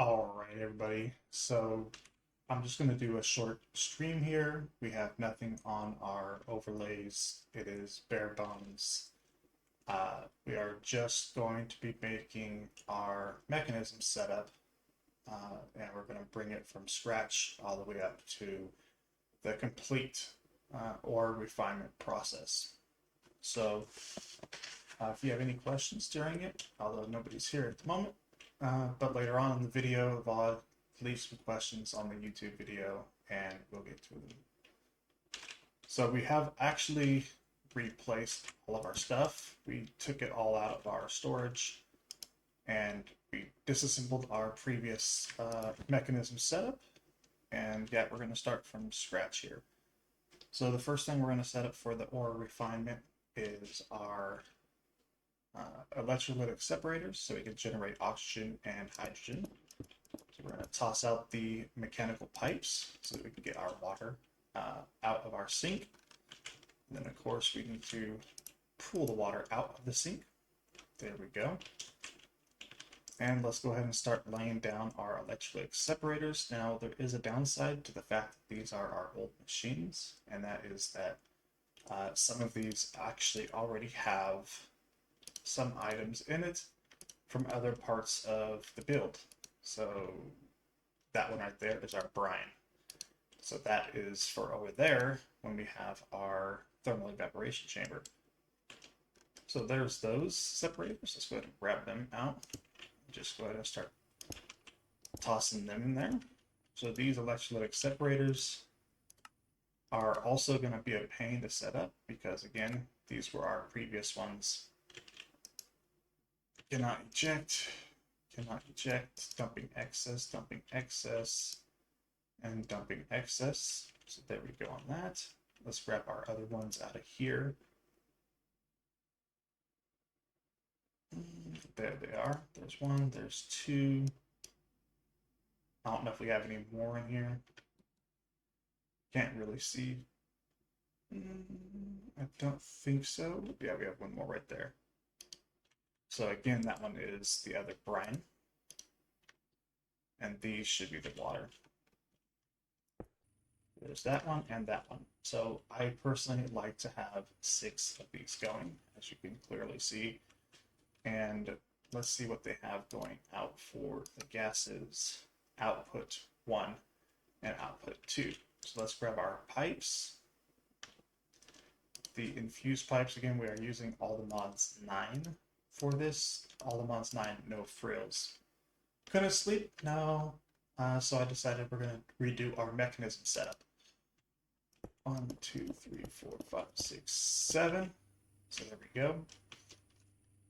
All right, everybody. So I'm just going to do a short stream here. We have nothing on our overlays. It is bare bones. We are just going to be making our mechanism setup, and we're going to bring it from scratch all the way up to the complete ore refinement process. So if you have any questions during it, although nobody's here at the moment, but later on in the video, I'll leave some questions on the YouTube video and we'll get to them. So we have actually replaced all of our stuff. We took it all out of our storage and we disassembled our previous mechanism setup. And yeah, we're going to start from scratch here. So the first thing we're going to set up for the ore refinement is our electrolytic separators, so we can generate oxygen and hydrogen. So we're going to toss out the mechanical pipes so that we can get our water out of our sink. And then of course we need to pull the water out of the sink. There we go. And let's go ahead and start laying down our electrolytic separators. Now there is a downside to the fact that these are our old machines, and that is that some of these actually already have some items in it from other parts of the build. So that one right there is our brine. So that is for over there when we have our thermal evaporation chamber. So there's those separators. Let's go ahead and grab them out. Just go ahead and start tossing them in there. So these electrolytic separators are also going to be a pain to set up because, again, these were our previous ones. Cannot eject, dumping excess, and dumping excess. So there we go on that. Let's grab our other ones out of here. There they are. There's one, there's two. I don't know if we have any more in here. Can't really see. I don't think so. Yeah, we have one more right there. So again, that one is the other brine. And these should be the water. There's that one and that one. So I personally like to have 6 of these going, as you can clearly see. And let's see what they have going out for the gases. Output 1 and output 2. So let's grab our pipes. The infused pipes, again, we are using all the mods 9 for this. All the mods 9, no frills. Couldn't sleep? No. So I decided we're going to redo our mechanism setup. 1, 2, 3, 4, 5, 6, 7. So there we go.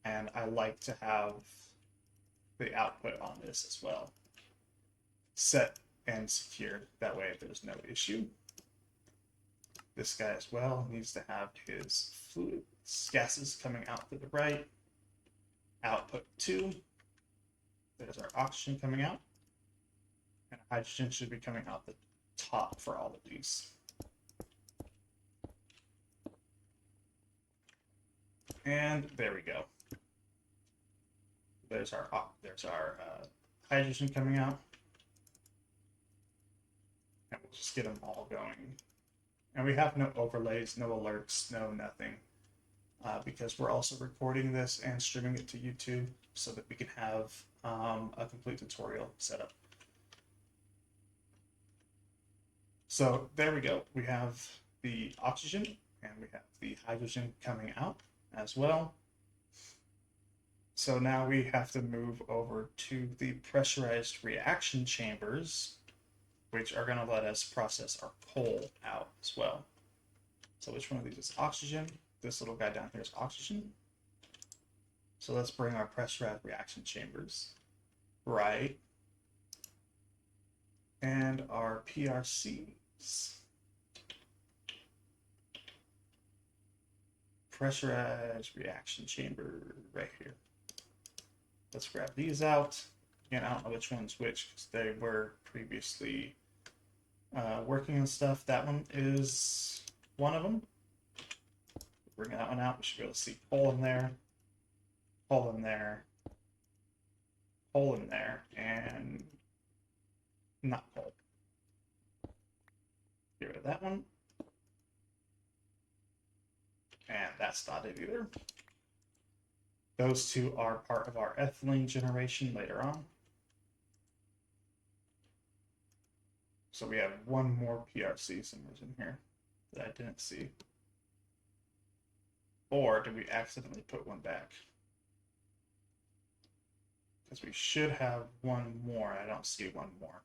And I like to have the output on this as well set and secured. That way there's no issue. This guy as well needs to have his fluids, gases coming out to the right. Output 2. There's our oxygen coming out. And hydrogen should be coming out the top for all of these. And there we go. There's our hydrogen coming out. And we'll just get them all going. And we have no overlays, no alerts, no nothing. Because we're also recording this and streaming it to YouTube so that we can have a complete tutorial set up. So there we go. We have the oxygen and we have the hydrogen coming out as well. So now we have to move over to the pressurized reaction chambers, which are going to let us process our coal out as well. So which one of these is oxygen? This little guy down here is oxygen. So let's bring our pressurized reaction chambers right. And our PRCs. Pressurized reaction chamber right here. Let's grab these out. Again, I don't know which one's which because they were previously working on stuff. That one is one of them. Bring that one out. We should be able to see hole in there, hole in there, hole in there, and not coal. Get rid of that one. And that's not it either. Those two are part of our ethylene generation later on. So we have one more PRC somewhere in here that I didn't see. Or did we accidentally put one back? Because we should have one more. I don't see one more.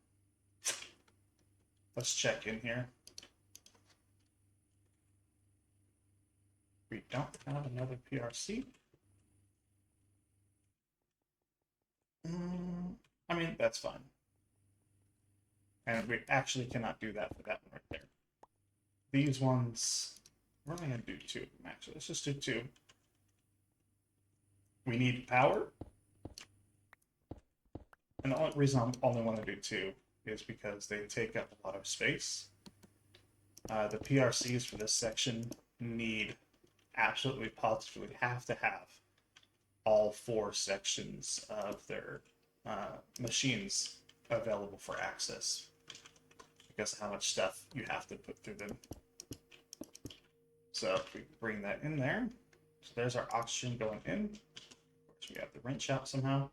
Let's check in here. We don't have another PRC. I mean, that's fine. And we actually cannot do that for that one right there. These ones, we're only going to do two of them, actually. Let's just do two. We need power. And the only reason I only want to do two is because they take up a lot of space. The PRCs for this section need absolutely positively have to have all four sections of their machines available for access because of how much stuff you have to put through them. So if we bring that in there, so there's our oxygen going in. So we have the wrench out somehow.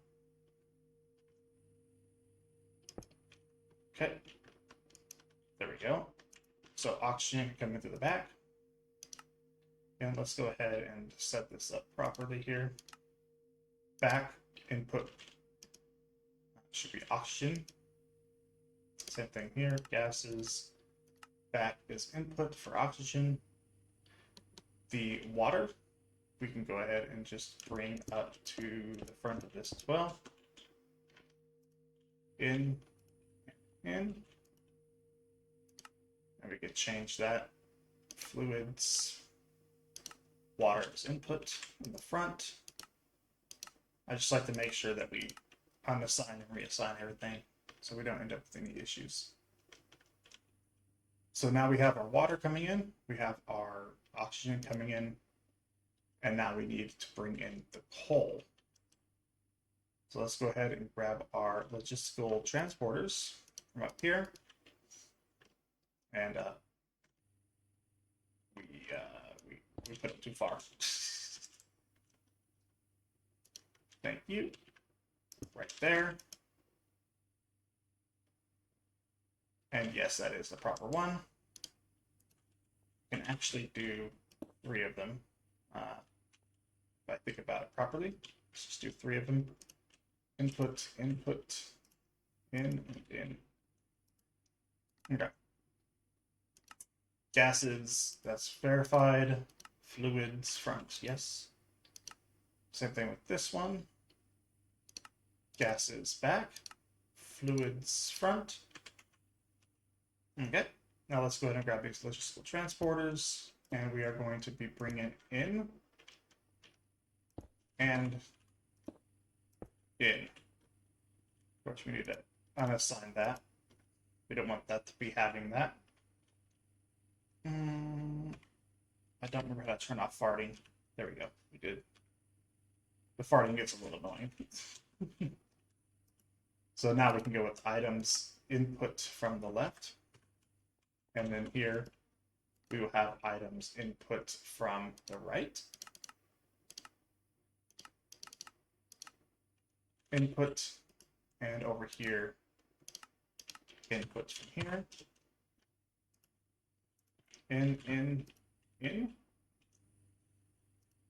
Okay, there we go. So oxygen can come in through the back. And let's go ahead and set this up properly here. Back input should be oxygen. Same thing here, gases. Back is input for oxygen. The water, we can go ahead and just bring up to the front of this as well. In. And we can change that. Fluids, water is input in the front. I just like to make sure that we unassign and reassign everything so we don't end up with any issues. So now we have our water coming in, we have our oxygen coming in, and now we need to bring in the coal. So let's go ahead and grab our logistical transporters from up here. And we put it too far. Thank you. Right there. And yes, that is the proper one. You can actually do 3 of them. If I think about it properly, let's just do 3 of them. Input, input, in, and in. Okay. Gases, that's verified. Fluids, front, yes. Same thing with this one. Gases, back. Fluids, front. Okay, now let's go ahead and grab these logistical transporters, and we are going to be bringing in and in. Of course, we need to unassign that. We don't want that to be having that. I don't remember how to turn off farting. There we go. We did. The farting gets a little annoying. So now we can go with items input from the left. And then here we will have items input from the right. Input, and over here, input from here. In.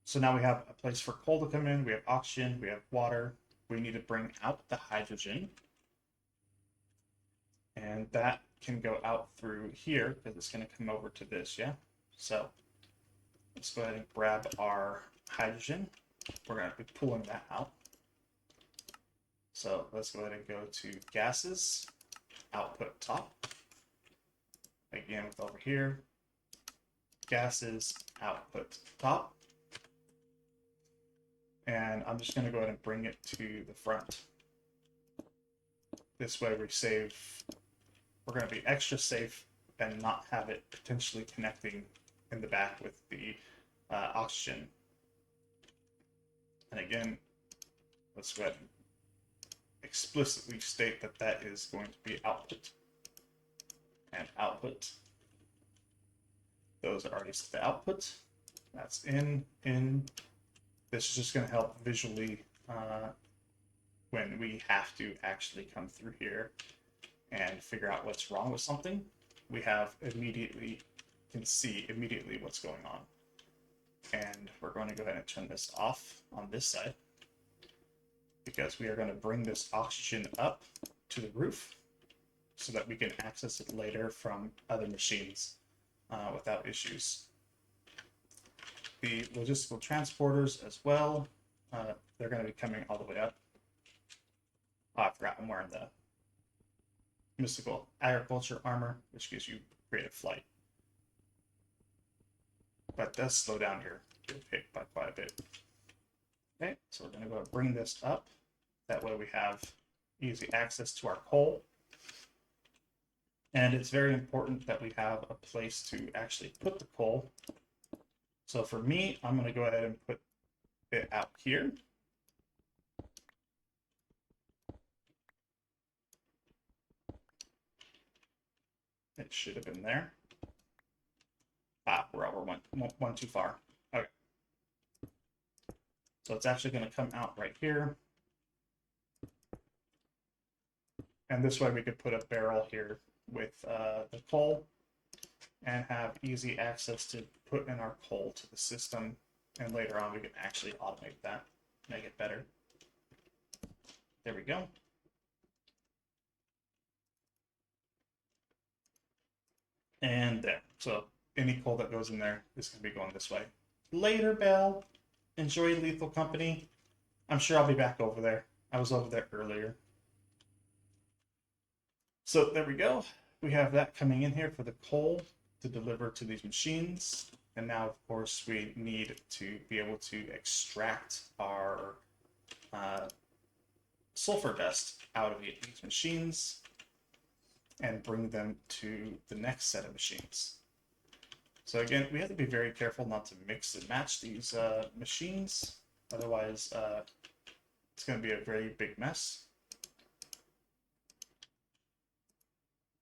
So now we have a place for coal to come in, we have oxygen, we have water, we need to bring out the hydrogen. And that can go out through here because it's going to come over to this, yeah? So let's go ahead and grab our hydrogen. We're going to be pulling that out. So let's go ahead and go to gases, output top. Again, with over here, gases, output top. And I'm just going to go ahead and bring it to the front. This way we save, we're going to be extra safe and not have it potentially connecting in the back with the oxygen. And again, let's go ahead and explicitly state that that is going to be output. And output. Those are already set to output. That's in. This is just going to help visually when we have to actually come through here and figure out what's wrong with something. We can see immediately what's going on. And we're going to go ahead and turn this off on this side because we are going to bring this oxygen up to the roof so that we can access it later from other machines without issues. The logistical transporters as well, they're going to be coming all the way up. Oh, I forgot I'm wearing the mystical agriculture armor, which gives you creative flight. But it does slow down your pick by quite a bit. Okay, so we're going to go and bring this up. That way we have easy access to our coal. And it's very important that we have a place to actually put the coal. So for me, I'm going to go ahead and put it out here. It should have been there. Ah, we're over one too far. Okay. So it's actually going to come out right here. And this way we could put a barrel here with the coal and have easy access to put in our coal to the system. And later on we can actually automate that, make it better. There we go. And there. So any coal that goes in there is going to be going this way. Later, Belle. Enjoy Lethal Company. I'm sure I'll be back over there. I was over there earlier. So there we go. We have that coming in here for the coal to deliver to these machines. And now, of course, we need to be able to extract our sulfur dust out of these machines and bring them to the next set of machines. So again, we have to be very careful not to mix and match these machines. Otherwise, it's going to be a very big mess.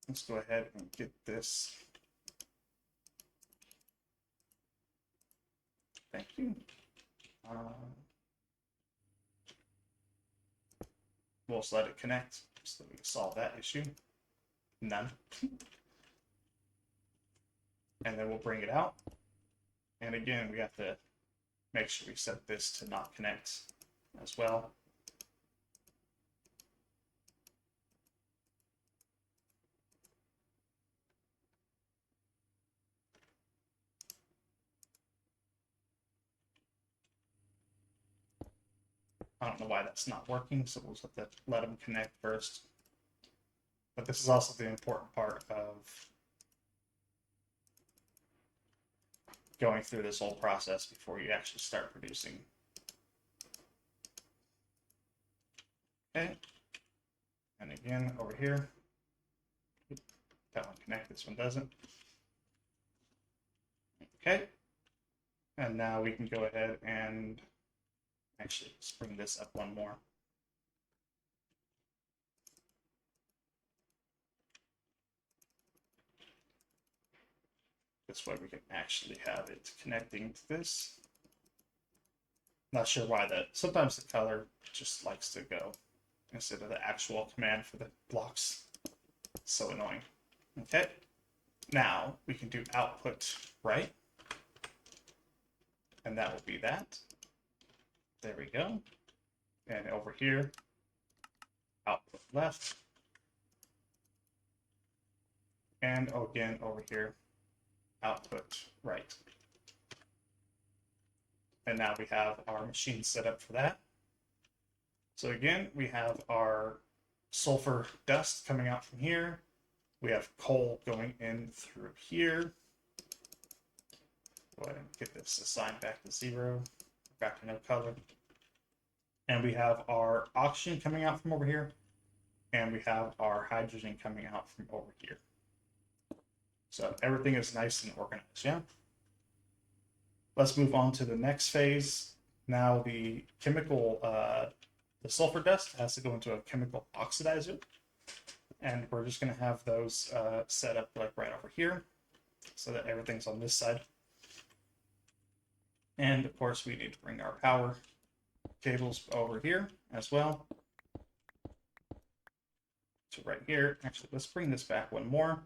Let's go ahead and get this. Thank you. We'll just let it connect so that we can solve that issue. None. And then we'll bring it out. And again, we have to make sure we set this to not connect as well. I don't know why that's not working, so we'll just have to let them connect first. But this is also the important part of going through this whole process before you actually start producing. Okay. And again, over here, that one connected, this one doesn't. Okay. And now we can go ahead and actually let's bring this up one more. This way we can actually have it connecting to this. Not sure why that. Sometimes the color just likes to go instead of the actual command for the blocks. So annoying. Okay. Now we can do output right. And that will be that. There we go. And over here, output left. And again, over here, output right. And now we have our machine set up for that. So again, we have our sulfur dust coming out from here. We have coal going in through here. Go ahead and get this assigned back to 0, back to no color. And we have our oxygen coming out from over here. And we have our hydrogen coming out from over here. So everything is nice and organized, yeah? Let's move on to the next phase. Now the chemical The sulfur dust has to go into a chemical oxidizer, and we're just going to have those set up like right over here so that everything's on this side. And of course, we need to bring our power cables over here as well. So right here, actually, let's bring this back one more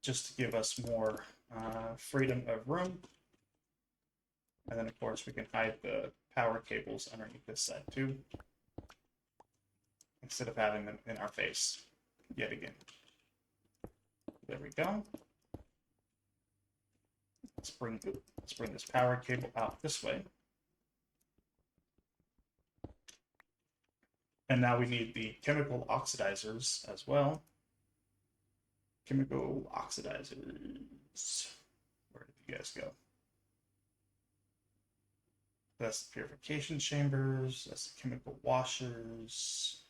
just to give us more freedom of room. And then, of course, we can hide the power cables underneath this side too, instead of having them in our face yet again. There we go. Let's bring this power cable out this way. And now we need the chemical oxidizers as well. Chemical oxidizers. Where did you guys go? That's the purification chambers. That's the chemical washers.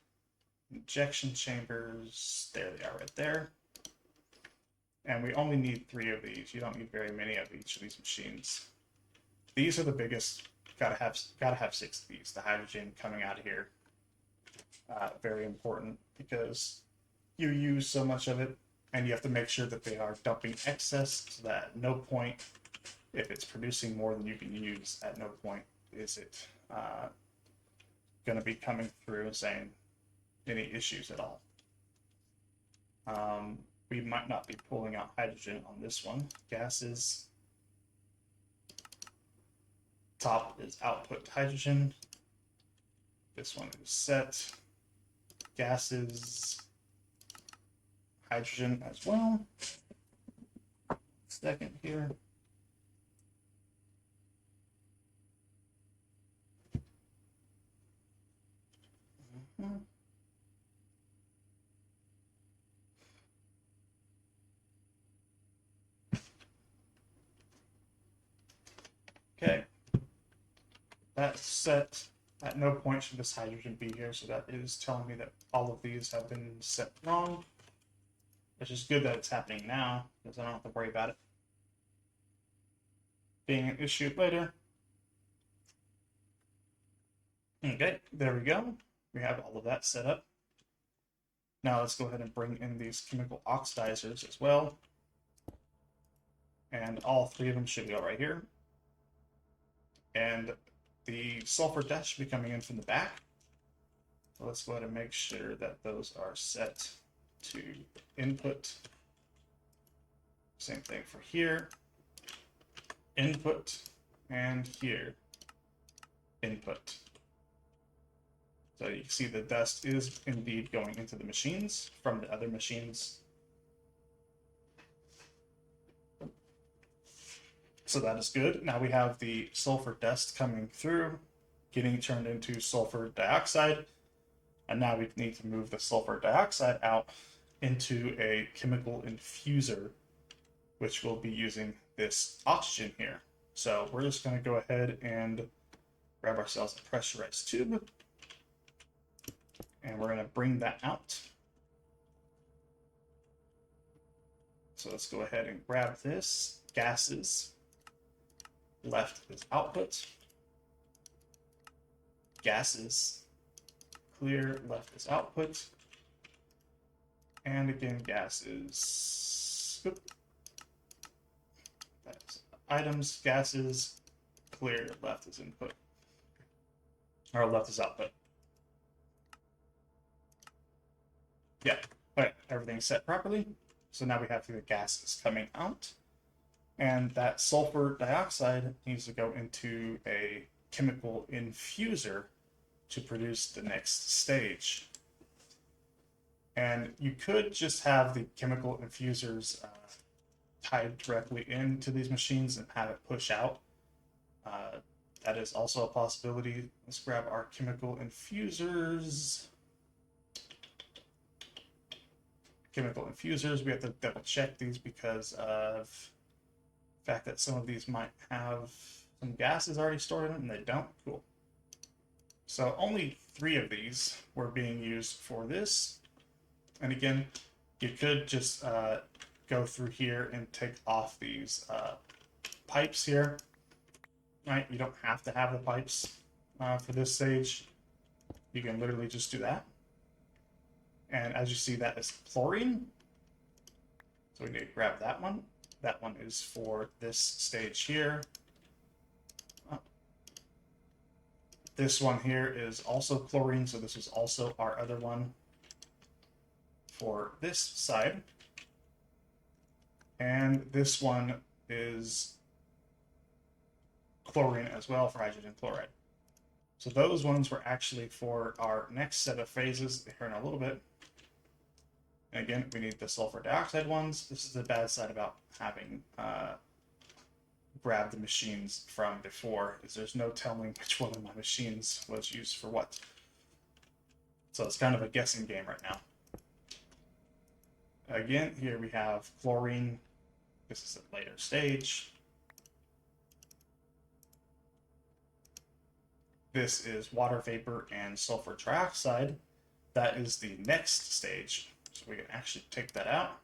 Injection chambers. There they are right there. And we only need 3 of these. You don't need very many of each of these machines. These are the biggest. Gotta have 6 of these. The hydrogen coming out of here. Very important because you use so much of it, and you have to make sure that they are dumping excess so that at no point, if it's producing more than you can use, at no point is it going to be coming through and saying any issues at all. We might not be pulling out hydrogen on this one. Gases. Top is output hydrogen. This one is set. Gases. Hydrogen as well. Second here. Okay. That's set. At no point should this hydrogen be here, so that is telling me that all of these have been set wrong. Which is good that it's happening now, because I don't have to worry about it being an issue later. Okay, there we go. We have all of that set up. Now let's go ahead and bring in these chemical oxidizers as well. And all 3 of them should go right here. And the sulfur dust should be coming in from the back. So let's go ahead and make sure that those are set to input. Same thing for here. Input, and here. Input. So you can see the dust is indeed going into the machines from the other machines. So that is good. Now we have the sulfur dust coming through, getting turned into sulfur dioxide. And now we need to move the sulfur dioxide out into a chemical infuser, which will be using this oxygen here. So we're just going to go ahead and grab ourselves a pressurized tube. And we're going to bring that out. So let's go ahead and grab this. Gases. Left is output. Gases. Clear. Left is output. And again, gases. Oop. That's items. Gases. Clear. Left is input. Or left is output. Yeah. All right. Everything's set properly. So now we have the gases coming out. And that sulfur dioxide needs to go into a chemical infuser to produce the next stage. And you could just have the chemical infusers tied directly into these machines and have it push out. That is also a possibility. Let's grab our chemical infusers. Chemical infusers, we have to double check these because of the fact that some of these might have some gases already stored in them and they don't. Cool. So only 3 of these were being used for this. And again, you could just go through here and take off these pipes here. Right? You don't have to have the pipes for this stage. you can literally just do that. And as you see, that is chlorine. So we need to grab that one. That one is for this stage here. This one here is also chlorine, so this is also our other one for this side. And this one is chlorine as well for hydrogen chloride. So those ones were actually for our next set of phases here in a little bit. And again, we need the sulfur dioxide ones. This is the bad side about having grabbed the machines from before, is there's no telling which one of my machines was used for what. So it's kind of a guessing game right now. Again, here we have chlorine. This is a later stage. This is water vapor and sulfur trioxide. That is the next stage. So we can actually take that out,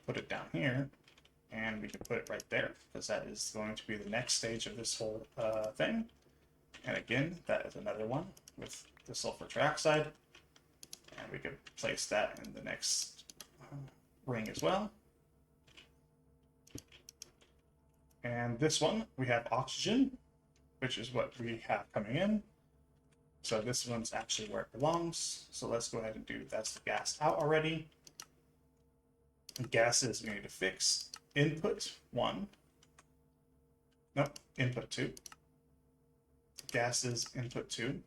put it down here, and we can put it right there, because that is going to be the next stage of this whole thing. And again, that is another one with the sulfur trioxide. And we could place that in the next ring as well. And this one, we have oxygen, which is what we have coming in. So this one's actually where it belongs. So let's go ahead and do, that's the gas out already. And gases we need to fix. Input 1. Nope, input 2. Gases input 2.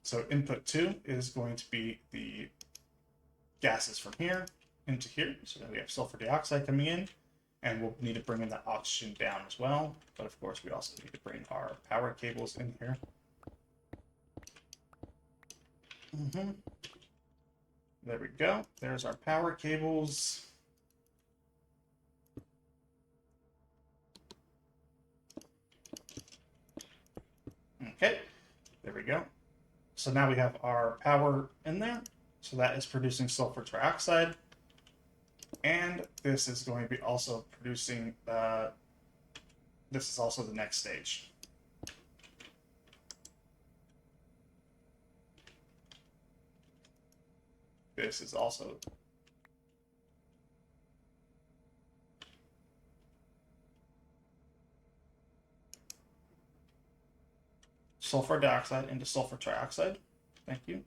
So input 2 is going to be the gases from here into here. So then we have sulfur dioxide coming in. And we'll need to bring in that oxygen down as well. But of course, we also need to bring our power cables in here. There we go. There's our power cables. Okay, there we go. So now we have our power in there. So that is producing sulfur trioxide. And this is going to be also producing, this is also the next stage. This is also sulfur dioxide into sulfur trioxide. Thank you.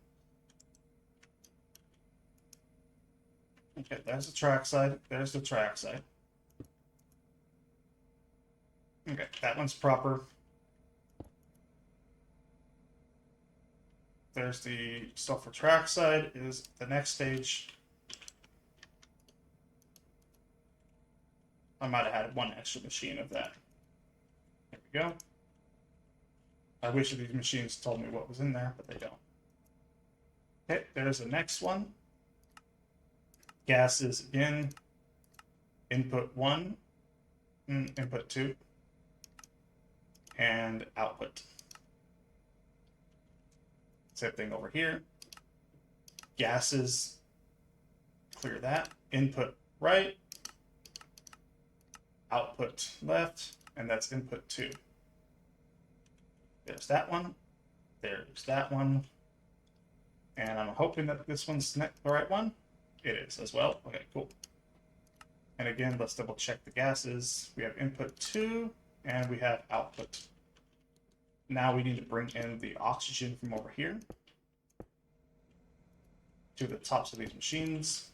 Okay, there's the trioxide, there's the trioxide. Okay, that one's proper. There's the sulfur trioxide is the next stage. I might have had one extra machine of that. There we go. I wish these machines told me what was in there, but they don't. Okay, there's the next one. Gases again. Input 1, input 2, and output. Same thing over here. Gases, clear that. Input right, output left, and that's input 2. There's that one. There's that one. And I'm hoping that this one's the right one. It is as well. Okay, cool. And again, let's double check the gases. We have input 2 and we have output. Now we need to bring in the oxygen from over here to the tops of these machines.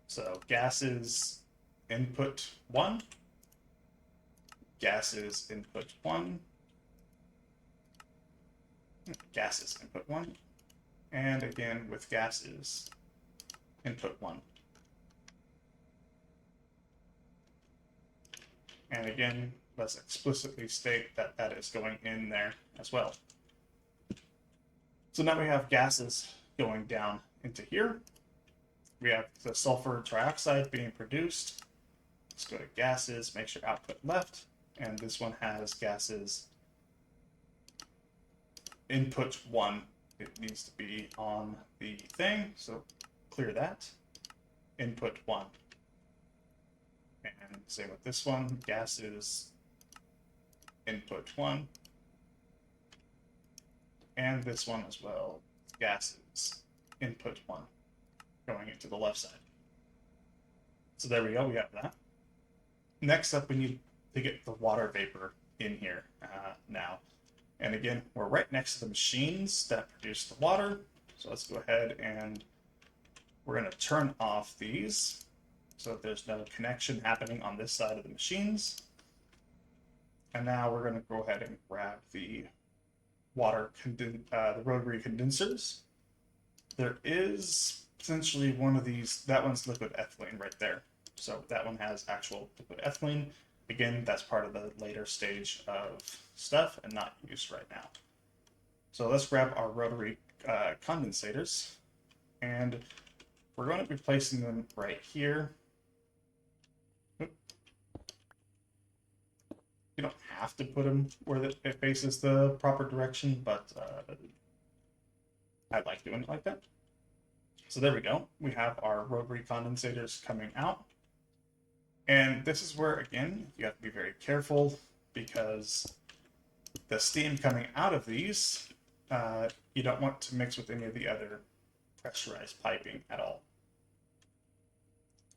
So gases input 1, gases input 1, gases input 1, and again with gases input 1. And again, let's explicitly state that that is going in there as well. So now we have gases going down into here. We have the sulfur trioxide being produced. Let's go to gases, make sure output left. And this one has gases input 1. It needs to be on the thing, so clear that. Input 1. And same with this one, gases input 1. and this one as well. Gases, input 1, going into the left side. So there we go, we have that. Next up, we need to get the water vapor in here now. And again, we're right next to the machines that produce the water. So let's go ahead and we're going to turn off these so that there's no connection happening on this side of the machines. And now we're going to go ahead and grab the the rotary condensers. There is potentially one of these, that one's liquid ethylene right there. So that one has actual liquid ethylene. Again, that's part of the later stage of stuff and not used right now. So let's grab our rotary condensators, and we're going to be placing them right here. You don't have to put them where it faces the proper direction, but I like doing it like that. So there we go. We have our rotary condensators coming out. And this is where, again, you have to be very careful because the steam coming out of these, you don't want to mix with any of the other pressurized piping at all.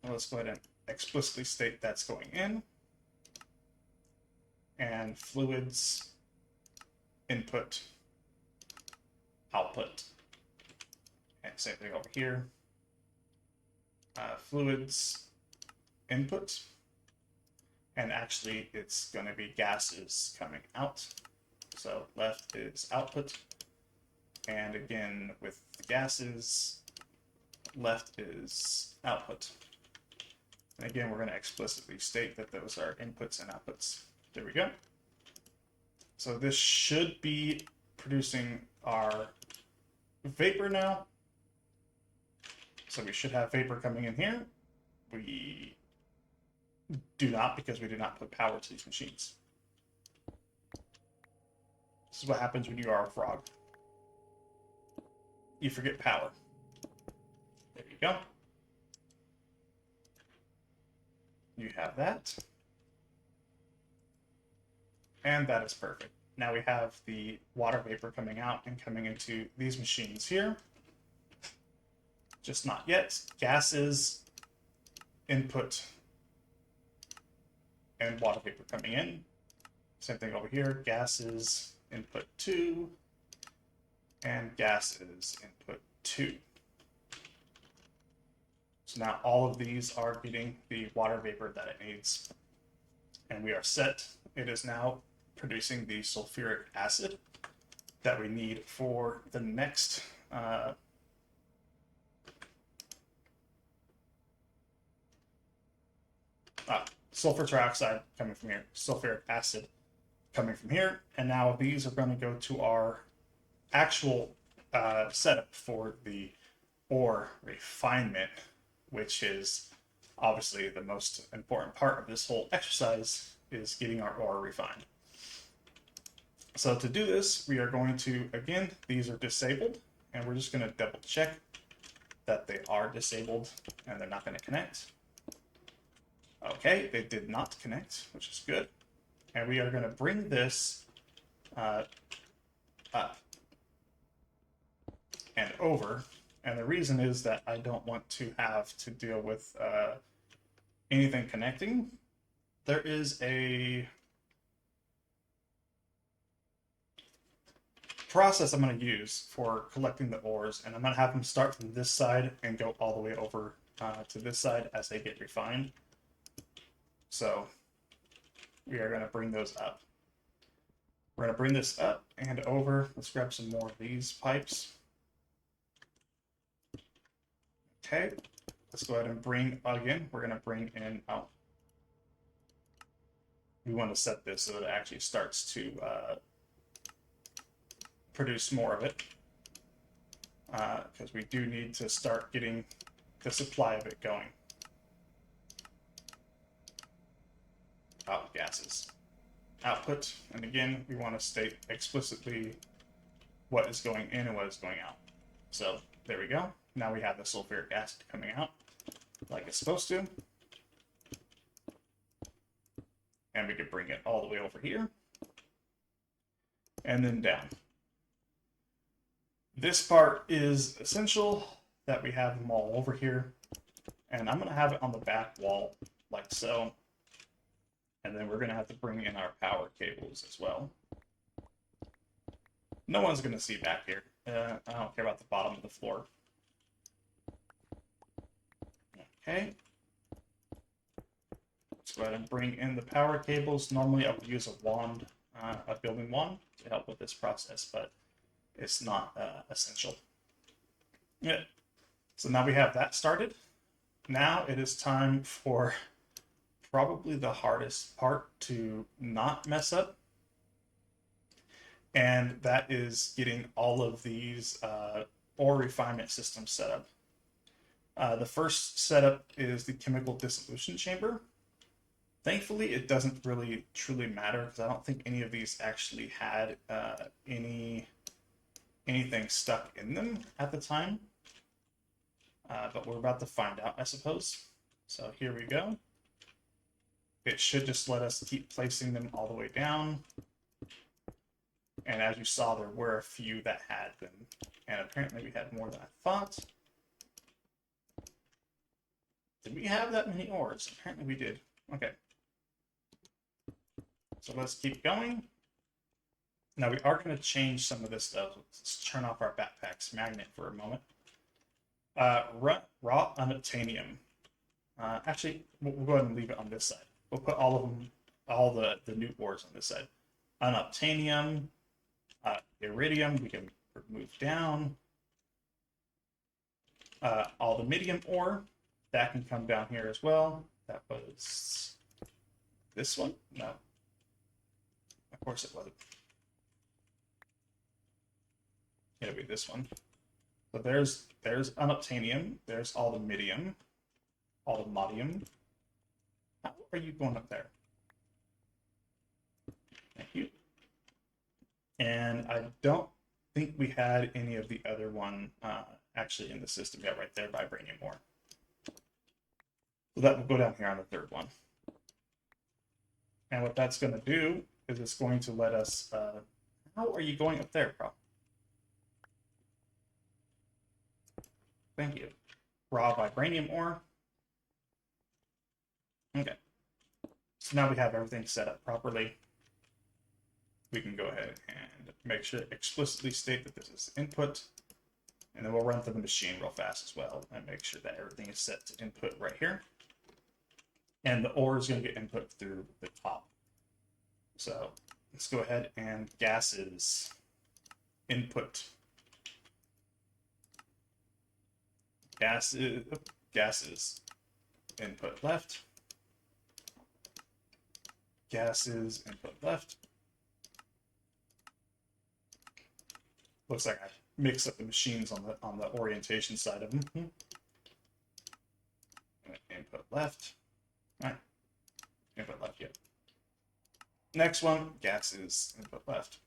Well, let's go ahead and explicitly state that's going in. And fluids, input, output. And same thing over here. Fluids, input, and actually it's going to be gases coming out. So left is output, and again with the gases, left is output. And again, we're going to explicitly state that those are inputs and outputs. There we go. So this should be producing our vapor now. So we should have vapor coming in here. We do not, because we did not put power to these machines. This is what happens when you are a frog. You forget power. There you go. You have that. And that is perfect. Now we have the water vapor coming out and coming into these machines here. Just not yet. Gases, input, and water vapor coming in. Same thing over here. Gases, input 2, and gases, input 2. So now all of these are getting the water vapor that it needs. And we are set. It is now producing the sulfuric acid that we need for the next sulfur trioxide coming from here, sulfuric acid coming from here, and now these are going to go to our actual setup for the ore refinement, which is obviously the most important part of this whole exercise, is getting our ore refined. So to do this, we are going to, again, these are disabled, and we're just going to double check that they are disabled and they're not going to connect. Okay, they did not connect, which is good. And we are going to bring this up and over. And the reason is that I don't want to have to deal with anything connecting. There is a process I'm going to use for collecting the ores, and I'm going to have them start from this side and go all the way over to this side as they get refined. So we are going to bring those up. We're going to bring this up and over. Let's grab some more of these pipes. Okay, let's go ahead and bring, again, we're going to bring in, we want to set this so that it actually starts to produce more of it, because we do need to start getting the supply of it going. Gases. Output, and again, we want to state explicitly what is going in and what is going out. So there we go. Now we have the sulfuric acid coming out like it's supposed to. And we could bring it all the way over here and then down. This part is essential that we have them all over here. And I'm going to have it on the back wall like so. And then we're going to have to bring in our power cables as well. No one's going to see back here. I don't care about the bottom of the floor. Okay. Let's go ahead and bring in the power cables. Normally I would use a wand, a building wand, to help with this process, but it's not essential. Yeah. So now we have that started. Now it is time for probably the hardest part to not mess up. And that is getting all of these ore refinement systems set up. The first setup is the chemical dissolution chamber. Thankfully, it doesn't really truly matter because I don't think any of these actually had anything stuck in them at the time. But we're about to find out, I suppose. So here we go. It should just let us keep placing them all the way down. And as you saw, there were a few that had them. And apparently we had more than I thought. Did we have that many ores? Apparently we did. Okay. So let's keep going. Now we are going to change some of this stuff. Let's turn off our backpack's magnet for a moment. Raw unobtainium. Actually, we'll go ahead and leave it on this side. We'll put all of them, all the new ores on this side. Unobtainium, iridium, we can move down. All the midium ore, that can come down here as well. That was this one? No. Of course it wasn't. It'll be this one. So there's unobtainium, there's all the midium, all the modium. How are you going up there? Thank you. And I don't think we had any of the other one actually in the system yet, right there, vibranium ore. So that will go down here on the third one. And what that's going to do is it's going to let us... how are you going up there, bro? Thank you. Raw vibranium ore. Okay. So now we have everything set up properly. We can go ahead and make sure to explicitly state that this is input. And then we'll run through the machine real fast as well and make sure that everything is set to input right here. And the ore is going to get input through the top. So let's go ahead and gases input. Gases input left. Gases input left. Looks like I mixed up the machines on the orientation side of them. Input left. All right. Input left, yep. Next one, gases input left.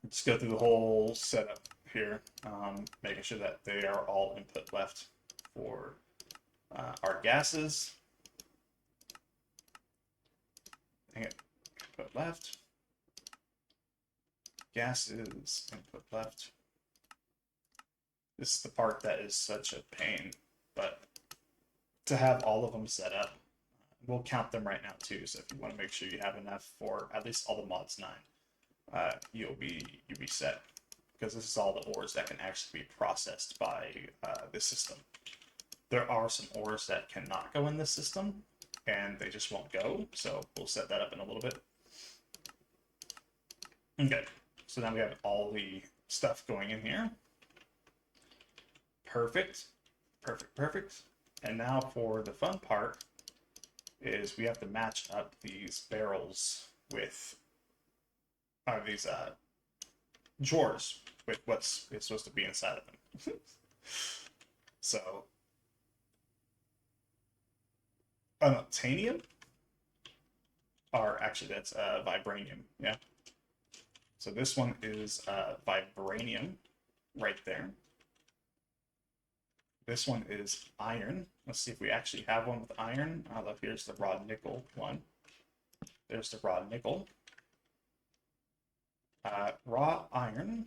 Just go through the whole setup here, making sure that they are all input left for our gases. Input left. Gases input left. This is the part that is such a pain, but to have all of them set up, we'll count them right now too. So if you want to make sure you have enough for at least all the mods 9, you'll be set, because this is all the ores that can actually be processed by this system. There are some ores that cannot go in this system, and they just won't go. So we'll set that up in a little bit. Okay, so now we have all the stuff going in here. Perfect, perfect, perfect. And now for the fun part is we have to match up these barrels with these drawers with what's supposed to be inside of them. So unobtainium, or actually that's vibranium, yeah. So this one is vibranium right there. This one is iron. Let's see if we actually have one with iron. Look, here's the raw nickel one. There's the raw nickel. Raw iron.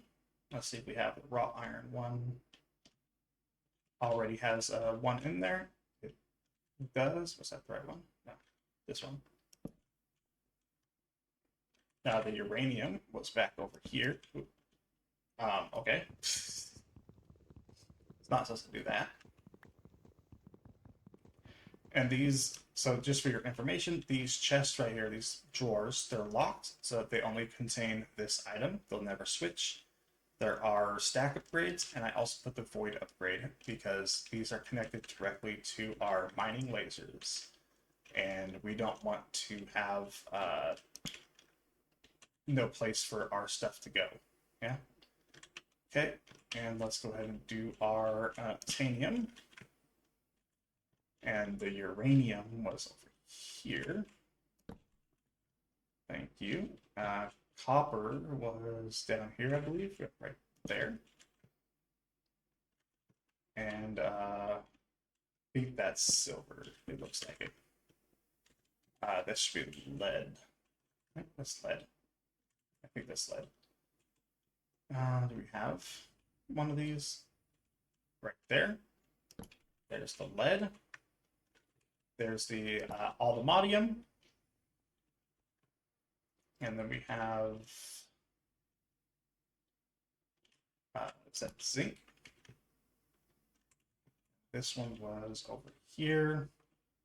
Let's see if we have the raw iron one. Already has one in there. It does. Was that the right one? No, this one. Now the uranium was back over here. Okay. It's not supposed to do that. And these, so just for your information, these chests right here, these drawers, they're locked, so they only contain this item. They'll never switch. There are stack upgrades, and I also put the void upgrade because these are connected directly to our mining lasers. And we don't want to have no place for our stuff to go. Yeah? Okay, and let's go ahead and do our titanium. And the uranium was over here. Thank you. Copper was down here, I believe, right there. And I think that's silver. It looks like it. This should be lead. I think that's lead. I think that's lead. Do we have one of these? Right there. There's the lead. There's the aluminium. And then we have is that zinc? This one was over here.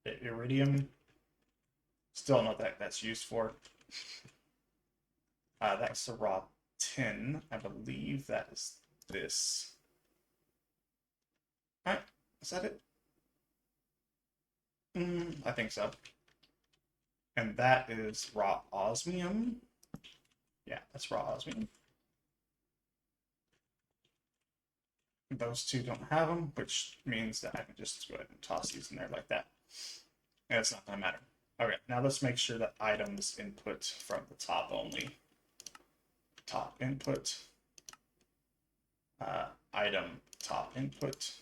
The iridium. Still not that that's used for. That's the raw tin. I believe that is this. Alright, is that it? I think so. And that is raw osmium. Yeah, that's raw osmium. Those two don't have them, which means that I can just go ahead and toss these in there like that. And it's not going to matter. Okay, now let's make sure that items input from the top only. Top input. Item top input.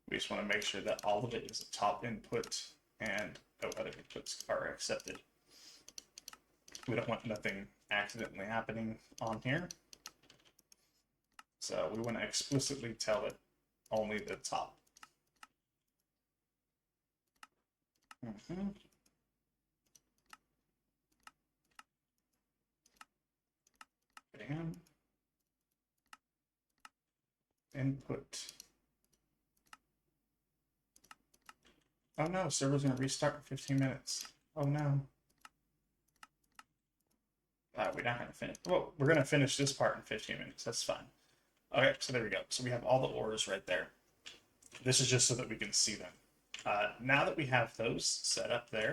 We just want to make sure that all of it is a top input and no other inputs are accepted. We don't want nothing accidentally happening on here. So we want to explicitly tell it only the top. Bam. Input. Oh no, server's gonna restart in 15 minutes. Oh no. We're not gonna finish. Well, we're gonna finish this part in 15 minutes. That's fine. Okay, so there we go. So we have all the ores right there. This is just so that we can see them. Now that we have those set up there,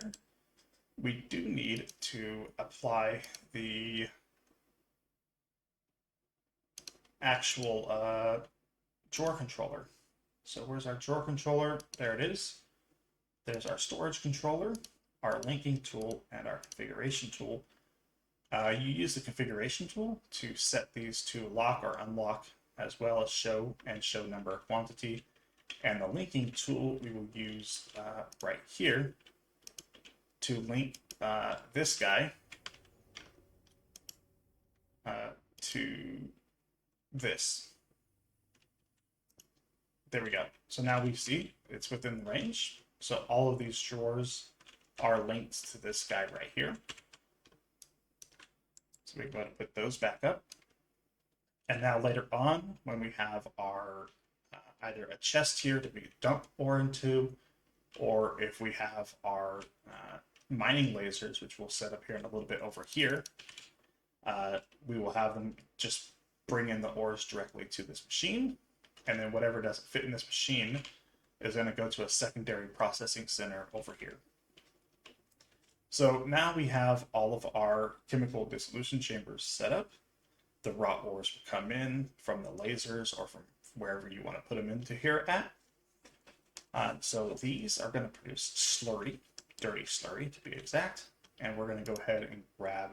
we do need to apply the actual drawer controller. So where's our drawer controller? There it is. There's our storage controller, our linking tool, and our configuration tool. You use the configuration tool to set these to lock or unlock, as well as show and show number or quantity. And the linking tool we will use right here to link this guy to this. There we go. So now we see it's within the range. So all of these drawers are linked to this guy right here. So we go ahead and put those back up. And now later on, when we have our either a chest here that we can dump ore into, or if we have our mining lasers, which we'll set up here in a little bit over here, we will have them just bring in the ores directly to this machine. And then whatever doesn't fit in this machine is going to go to a secondary processing center over here. So now we have all of our chemical dissolution chambers set up. The raw ores will come in from the lasers or from wherever you want to put them into here at. So these are going to produce slurry, dirty slurry to be exact. And we're going to go ahead and grab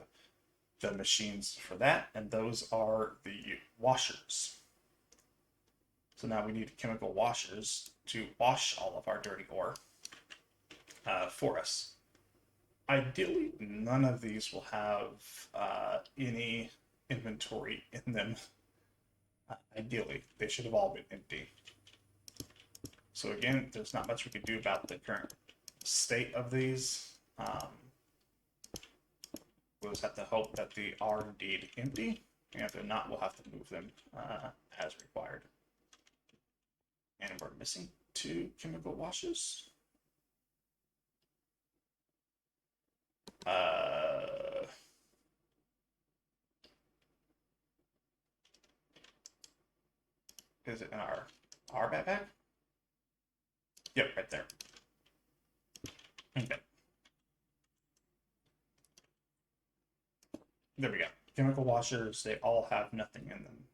the machines for that. And those are the washers. So now we need chemical washers to wash all of our dirty ore for us. Ideally, none of these will have any inventory in them Ideally, they should have all been empty. So again, there's not much we could do about the current state of these. We'll just have to hope that they are indeed empty, and if they're not, we'll have to move them as required. And we're missing 2 chemical washes. Is it in our backpack? Yep, right there. Okay. There we go. Chemical washers, they all have nothing in them.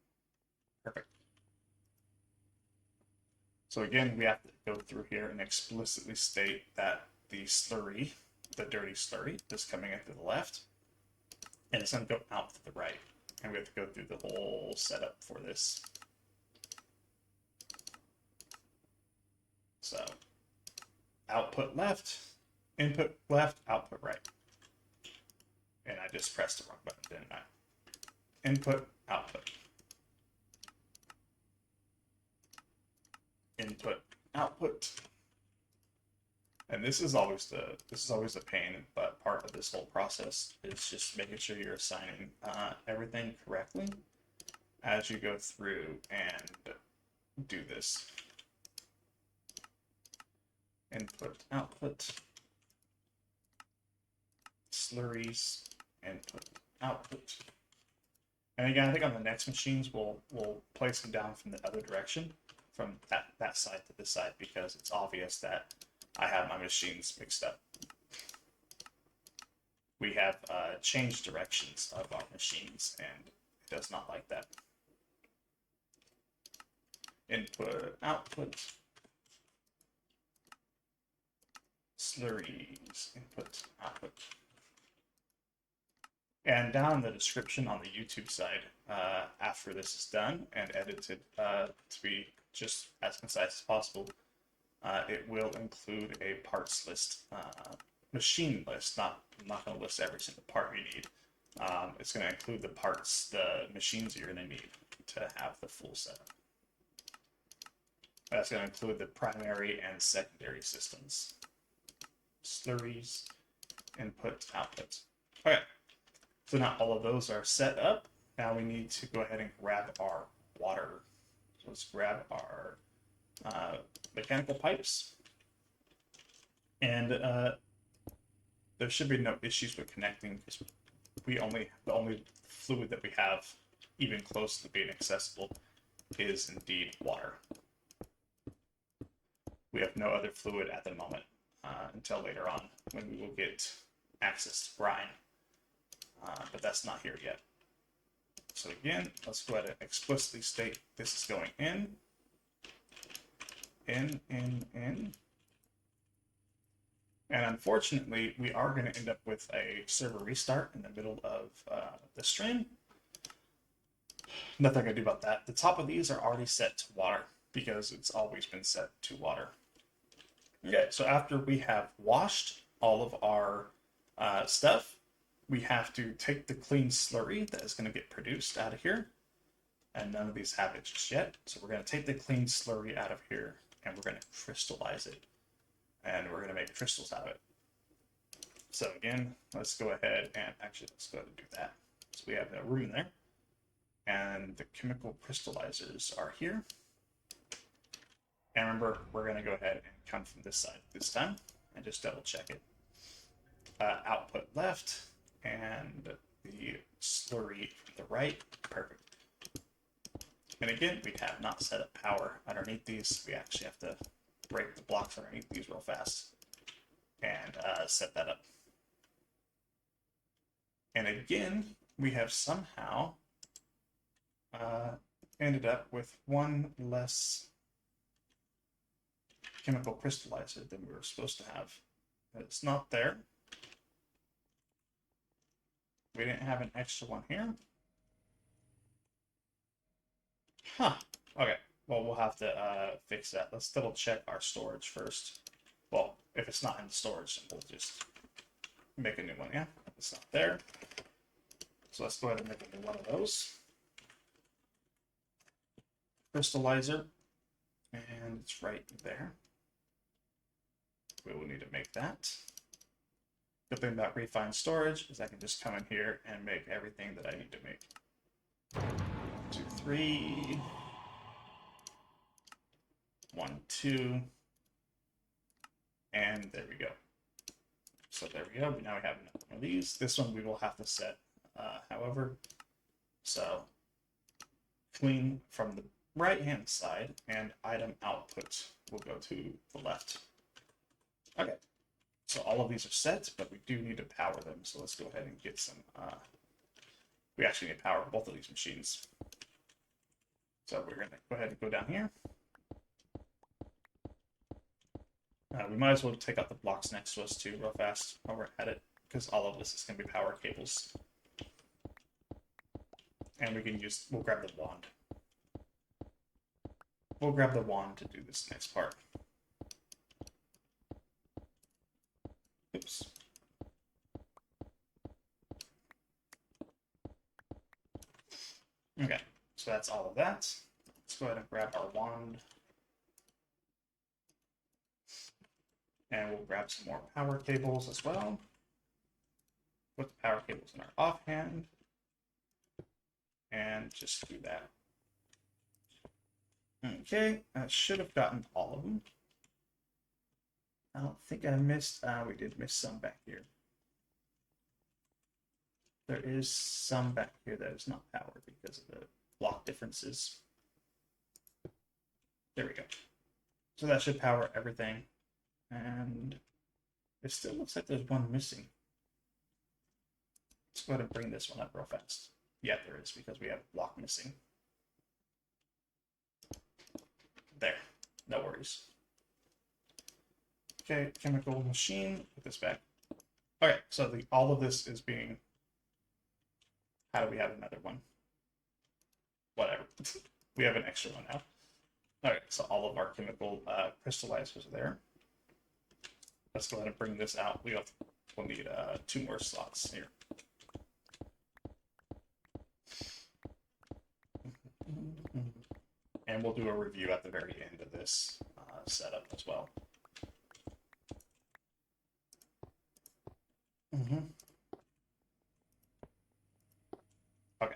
Perfect. So again, we have to go through here and explicitly state that the slurry, the dirty slurry, is coming in to the left, and it's going to go out to the right. And we have to go through the whole setup for this. So output left, input left, output right. And I just pressed the wrong button, didn't I? Input, output. Input, output. And this is always the pain, but part of this whole process is just making sure you're assigning everything correctly as you go through and do this. Input, output, slurries, input, output. And again, I think on the next machines, we'll place them down from the other direction, from that side to this side, because it's obvious that I have my machines mixed up. We have changed directions of our machines, and it does not like that. Input, output, slurries, input, output. And down in the description on the YouTube side, after this is done and edited to be just as concise as possible, it will include a parts list, machine list. I'm not going to list every single part you need. It's going to include the parts, the machines you're going to need to have the full setup. That's going to include the primary and secondary systems. Slurries, input, output. Okay, so now all of those are set up. Now we need to go ahead and grab our water. So let's grab our mechanical pipes. And there should be no issues with connecting, because the only fluid that we have even close to being accessible is indeed water. We have no other fluid at the moment until later on when we will get access to brine. But that's not here yet. So again, let's go ahead and explicitly state this is going in. And unfortunately, we are going to end up with a server restart in the middle of the stream. Nothing I can do about that. The top of these are already set to water because it's always been set to water. Okay, so after we have washed all of our stuff, we have to take the clean slurry that is going to get produced out of here. And none of these have it just yet. So we're going to take the clean slurry out of here and we're going to crystallize it. And we're going to make crystals out of it. So again, let's go ahead and actually let's go ahead and do that. So we have a room there. And the chemical crystallizers are here. And remember, we're going to go ahead and come from this side this time and just double check it. Output left and the slurry from the right. Perfect. And again, we have not set up power underneath these. We actually have to break the blocks underneath these real fast and set that up. And again, we have somehow ended up with one less chemical crystallizer than we were supposed to have. It's not there. We didn't have an extra one here. Huh. Okay. Well, we'll have to fix that. Let's double check our storage first. Well, if it's not in storage, we'll just make a new one, yeah? It's not there. So let's go ahead and make a new one of those. crystallizer, and it's right there. We will need to make that. The thing about refined storage is I can just come in here and make everything that I need to make. 2, 3, 1, 2, and there we go. So there we go. Now we have another one of these. This one we will have to set, however. So clean from the right hand side, and item output will go to the left. Okay. So all of these are set, but we do need to power them. So let's go ahead and get some. We actually need to power both of these machines. So we're going to go ahead and go down here. We might as well take out the blocks next to us too, real fast, while we're at it, because all of this is going to be power cables. And we can use. We'll grab the wand. We'll grab the wand to do this next part. Oops. Okay, so that's all of that. Let's go ahead and grab our wand. And we'll grab some more power cables as well. Put the power cables in our offhand. And just do that. Okay, I should have gotten all of them. I don't think I missed, we did miss some back here. There is some back here that is not powered because of the block differences. There we go. So that should power everything. And it still looks like there's one missing. Let's go ahead and bring this one up real fast. Yeah, there is, because we have a block missing. There, no worries. Okay, chemical machine, put this back. Okay, so all of this is being... How do we have another one? Whatever. We have an extra one now. Alright, so all of our chemical crystallizers are there. Let's go ahead and bring this out. We'll need 2 more slots here. And we'll do a review at the very end of this setup as well. Okay.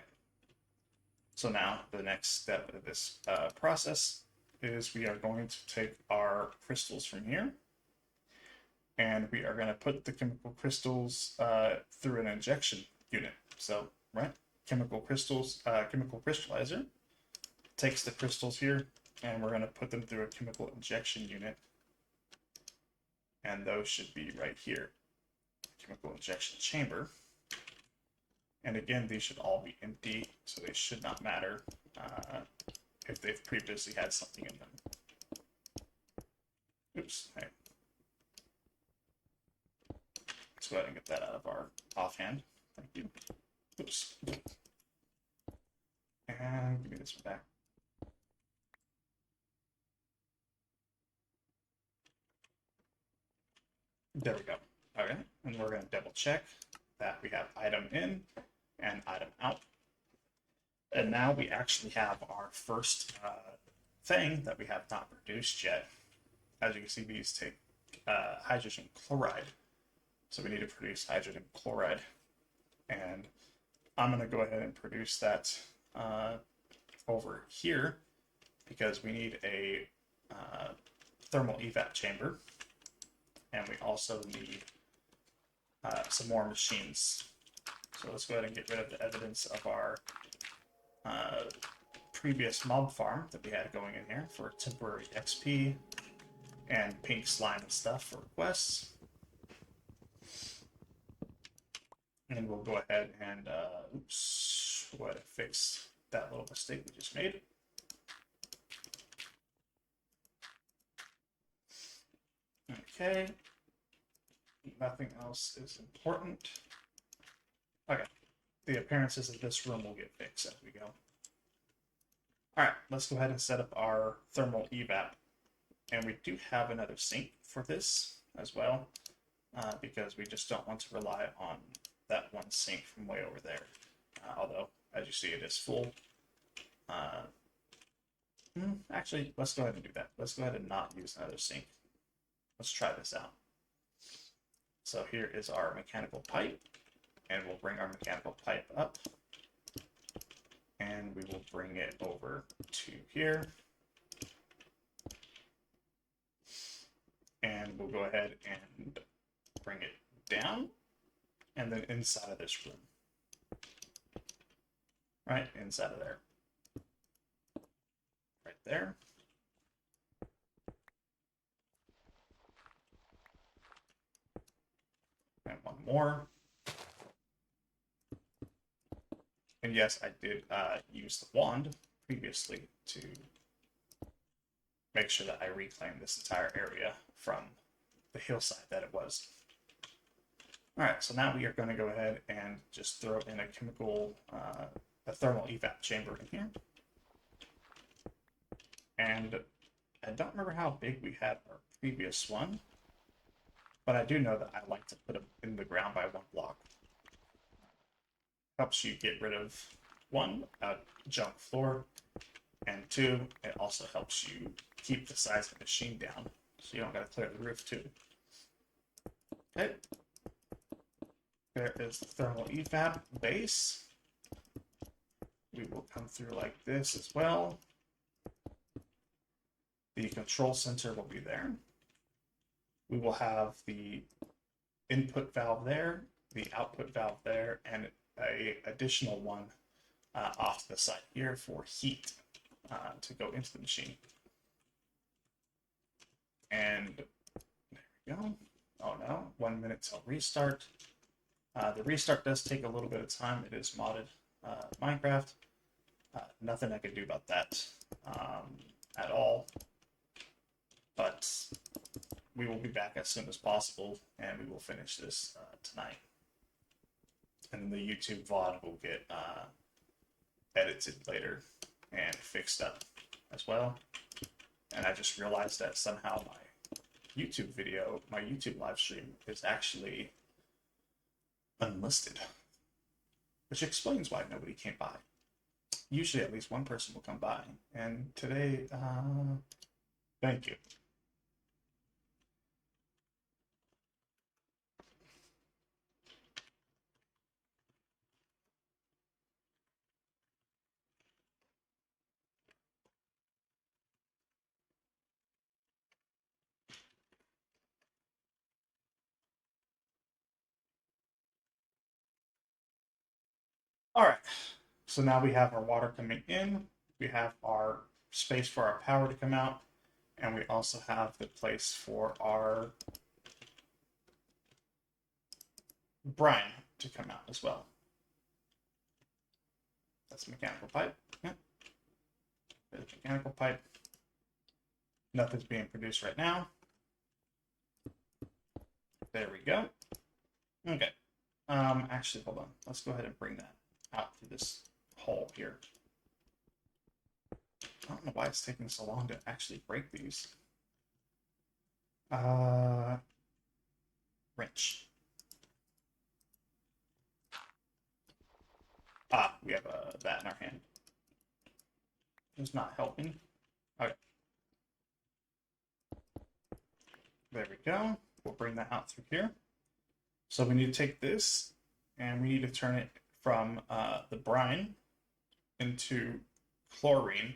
So now the next step of this process is we are going to take our crystals from here, and we are going to put the chemical crystals through an injection unit. So, right, chemical crystals, chemical crystallizer takes the crystals here, and we're going to put them through a chemical injection unit. And those should be right here, chemical injection chamber. And again, these should all be empty, so they should not matter if they've previously had something in them. Oops. Hey. Let's go ahead and get that out of our offhand. Thank you. Oops. And give me this one back. There we go. Okay, and we're going to double check that we have item in and item out. And now we actually have our first thing that we have not produced yet. As you can see, these take hydrogen chloride. So we need to produce hydrogen chloride. And I'm going to go ahead and produce that over here because we need a thermal evap chamber. And we also need some more machines. So let's go ahead and get rid of the evidence of our previous mob farm that we had going in here for temporary XP and pink slime and stuff for quests. And we'll go ahead and oops, go ahead and fix that little mistake we just made. Okay. Nothing else is important. Okay. The appearances of this room will get fixed as we go. Alright, let's go ahead and set up our thermal evap. And we do have another sink for this as well, because we just don't want to rely on that one sink from way over there. Although, as you see, it is full. Actually, let's go ahead and do that. Let's go ahead and not use another sink. Let's try this out. So here is our mechanical pipe, and we'll bring our mechanical pipe up, and we will bring it over to here. And we'll go ahead and bring it down, and then inside of this room. Right inside of there. Right there. And one more. And yes, I did use the wand previously to make sure that I reclaimed this entire area from the hillside that it was. All right, so now we are going to go ahead and just throw in a chemical, a thermal evap chamber in here. And I don't remember how big we had our previous one, but I do know that I like to put them in the ground by one block. Helps you get rid of one, junk floor, and two, it also helps you keep the size of the machine down, so you don't got to clear the roof too. Okay. There is the thermal EFAB base. We will come through like this as well. The control center will be there. We will have the input valve there, the output valve there, and a additional one off to the side here for heat to go into the machine. And there we go. Oh no, 1 minute till restart. The restart does take a little bit of time. It is modded Minecraft. Nothing I can do about that at all. But we will be back as soon as possible, and we will finish this tonight. And the YouTube VOD will get edited later and fixed up as well. And I just realized that somehow my YouTube video, my YouTube live stream is actually unlisted, which explains why nobody came by. Usually at least one person will come by, and today, thank you. All right, so now we have our water coming in, we have our space for our power to come out, and we also have the place for our brine to come out as well. That's mechanical pipe. Yeah. There's mechanical pipe. Nothing's being produced right now. There we go. Okay. Actually, hold on. Let's go ahead and bring that out through this hole here. I don't know why it's taking so long to actually break these. Wrench. Ah, we have that in our hand. It's not helping. Okay. There we go. We'll bring that out through here. So we need to take this and we need to turn it from the brine into chlorine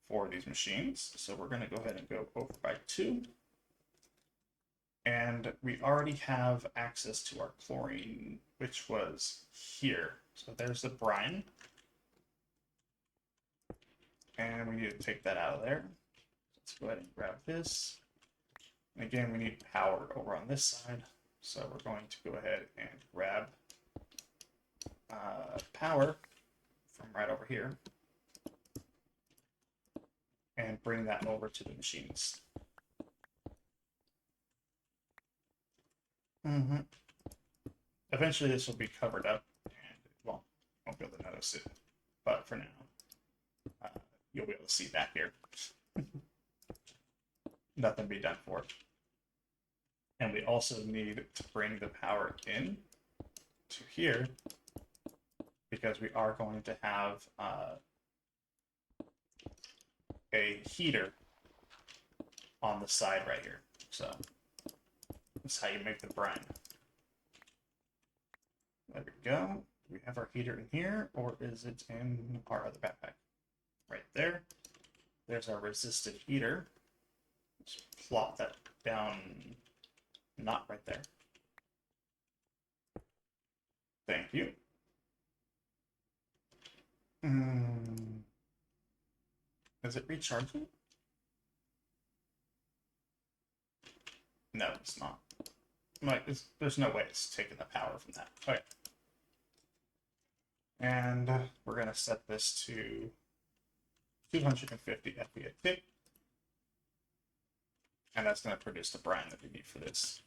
for these machines. So we're going to go ahead and go over by 2. And we already have access to our chlorine, which was here. So there's the brine. And we need to take that out of there. Let's go ahead and grab this. And again, we need power over on this side. So we're going to go ahead and grab power from right over here and bring that over to the machines. Eventually this will be covered up and won't be able to notice it, but for now you'll be able to see back here. Nothing be done for it. And we also need to bring the power in to here because we are going to have a heater on the side right here. So that's how you make the brine. There we go. Do we have our heater in here, or is it in our other backpack? Right there. There's our resistive heater. Let's plop that down, not right there. Thank you. Is it recharging? No, it's not. Like, there's no way it's taking the power from that. Okay. And we're going to set this to 250 FP a tick. And that's going to produce the brine that we need for this.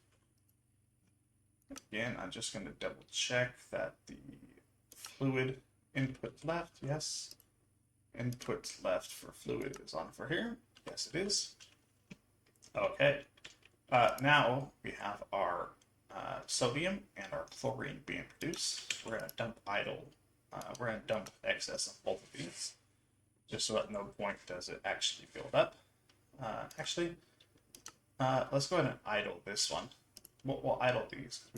Again, I'm just going to double check that the fluid input left, yes. Input left for fluid is on for here. Yes, it is. Okay. Now we have our sodium and our chlorine being produced. We're going to dump idle. We're going to dump excess of both of these, just so at no point does it actually build up. Actually, let's go ahead and idle this one. We'll idle these because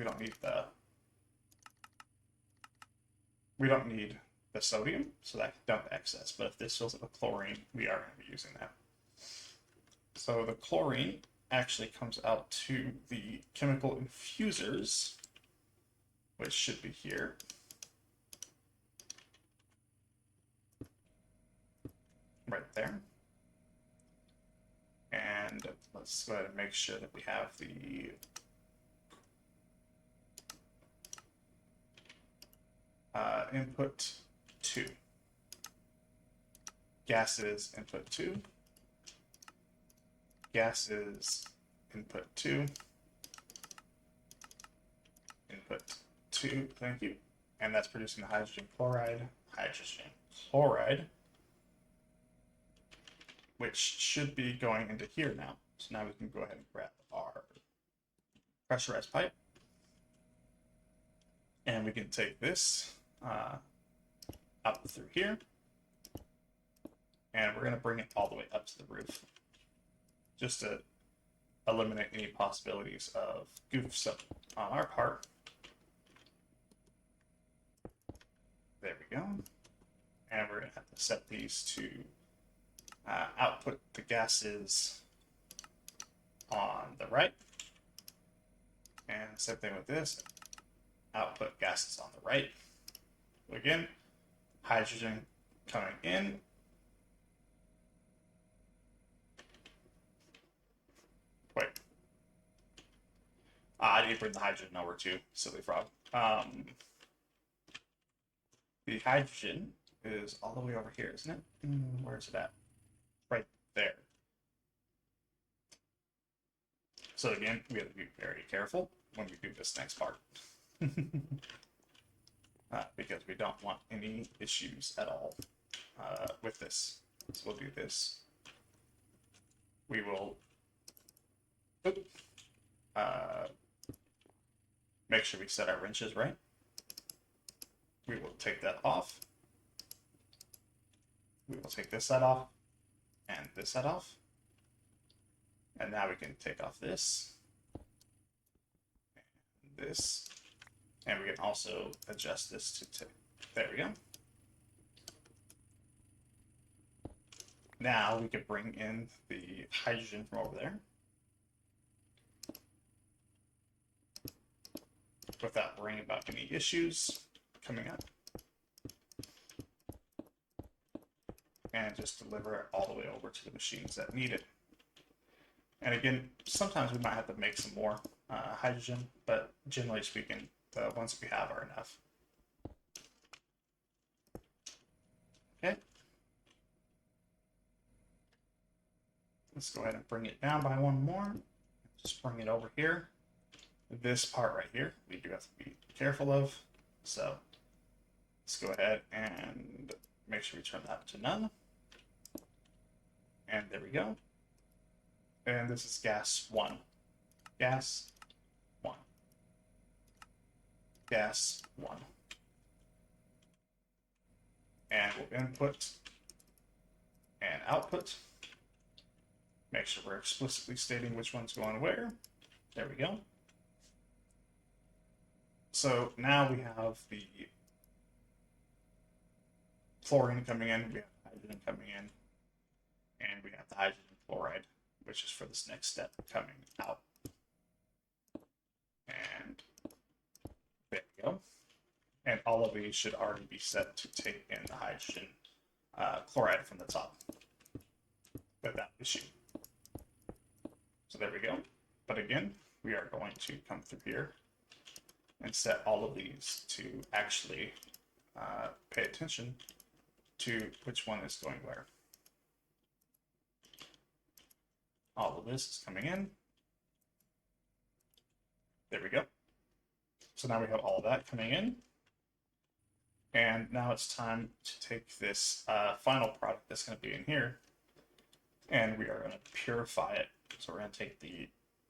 we don't need the sodium, so that can dump excess. But if this fills up with chlorine, we are going to be using that. So the chlorine actually comes out to the chemical infusers, which should be here. Right there. And let's go ahead and make sure that we have the input 2. Gases input 2. Gases input 2. Input 2, thank you. And that's producing the hydrogen chloride, which should be going into here now. So now we can go ahead and grab our pressurized pipe. And we can take this up through here. And we're going to bring it all the way up to the roof, just to eliminate any possibilities of goofs up on our part. There we go. And we're going to have to set these to output the gases on the right. And same thing with this. Output gases on the right. Again, hydrogen coming in. Wait. I need to bring the hydrogen over too, silly frog. The hydrogen is all the way over here, isn't it? Where is it at? Right there. So again, we have to be very careful when we do this next part. Because we don't want any issues at all with this. So we'll do this. We will make sure we set our wrenches right. We will take that off. We will take this side off and this side off. And now we can take off this and this. And we can also adjust this to there we go. Now we can bring in the hydrogen from over there without worrying about any issues coming up. And just deliver it all the way over to the machines that need it. And again, sometimes we might have to make some more hydrogen, but generally speaking, the ones we have are enough. Okay. Let's go ahead and bring it down by one more. Just bring it over here. This part right here, we do have to be careful of. So let's go ahead and make sure we turn that to none. And there we go. And this is gas 1. Gas 1. Gas 1. And we'll input and output. Make sure we're explicitly stating which one's going where. There we go. So now we have the chlorine coming in, we have hydrogen coming in, and we have the hydrogen chloride, which is for this next step coming out. And there we go. And all of these should already be set to take in the hydrogen chloride from the top without issue. So there we go. But again, we are going to come through here and set all of these to actually pay attention to which one is going where. All of this is coming in. There we go. So now we have all of that coming in. And now it's time to take this final product that's going to be in here, and we are going to purify it. So we're going to take the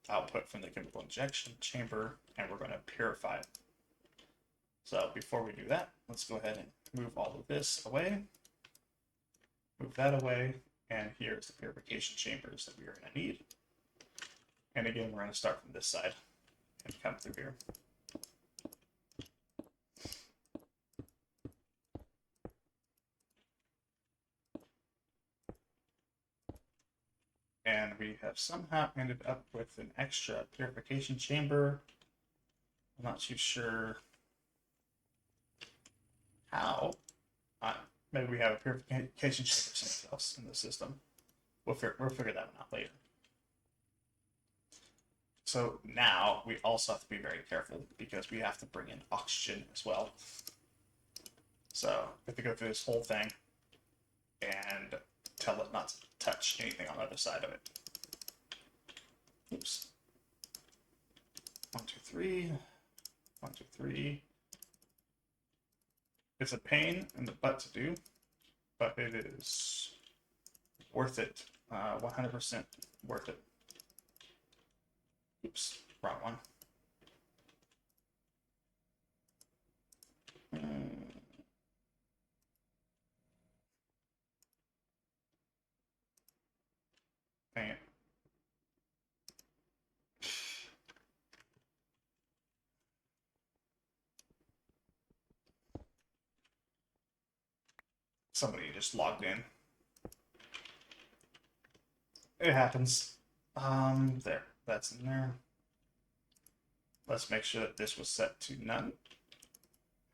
output from the chemical injection chamber, and we're going to purify it. So before we do that, let's go ahead and move all of this away. Move that away, and here's the purification chambers that we are going to need. And again, we're going to start from this side and come through here. And we have somehow ended up with an extra purification chamber. I'm not too sure how. Maybe we have a purification chamber somewhere else in the system. We'll figure that one out later. So now we also have to be very careful because we have to bring in oxygen as well. So we have to go through this whole thing and tell it not to touch anything on the other side of it. Oops. 1, 2, 3. 1, 2, 3. It's a pain in the butt to do, but it is worth it. 100% worth it. Oops, wrong one. Dang it. Somebody just logged in. It happens. There. That's in there. Let's make sure that this was set to none.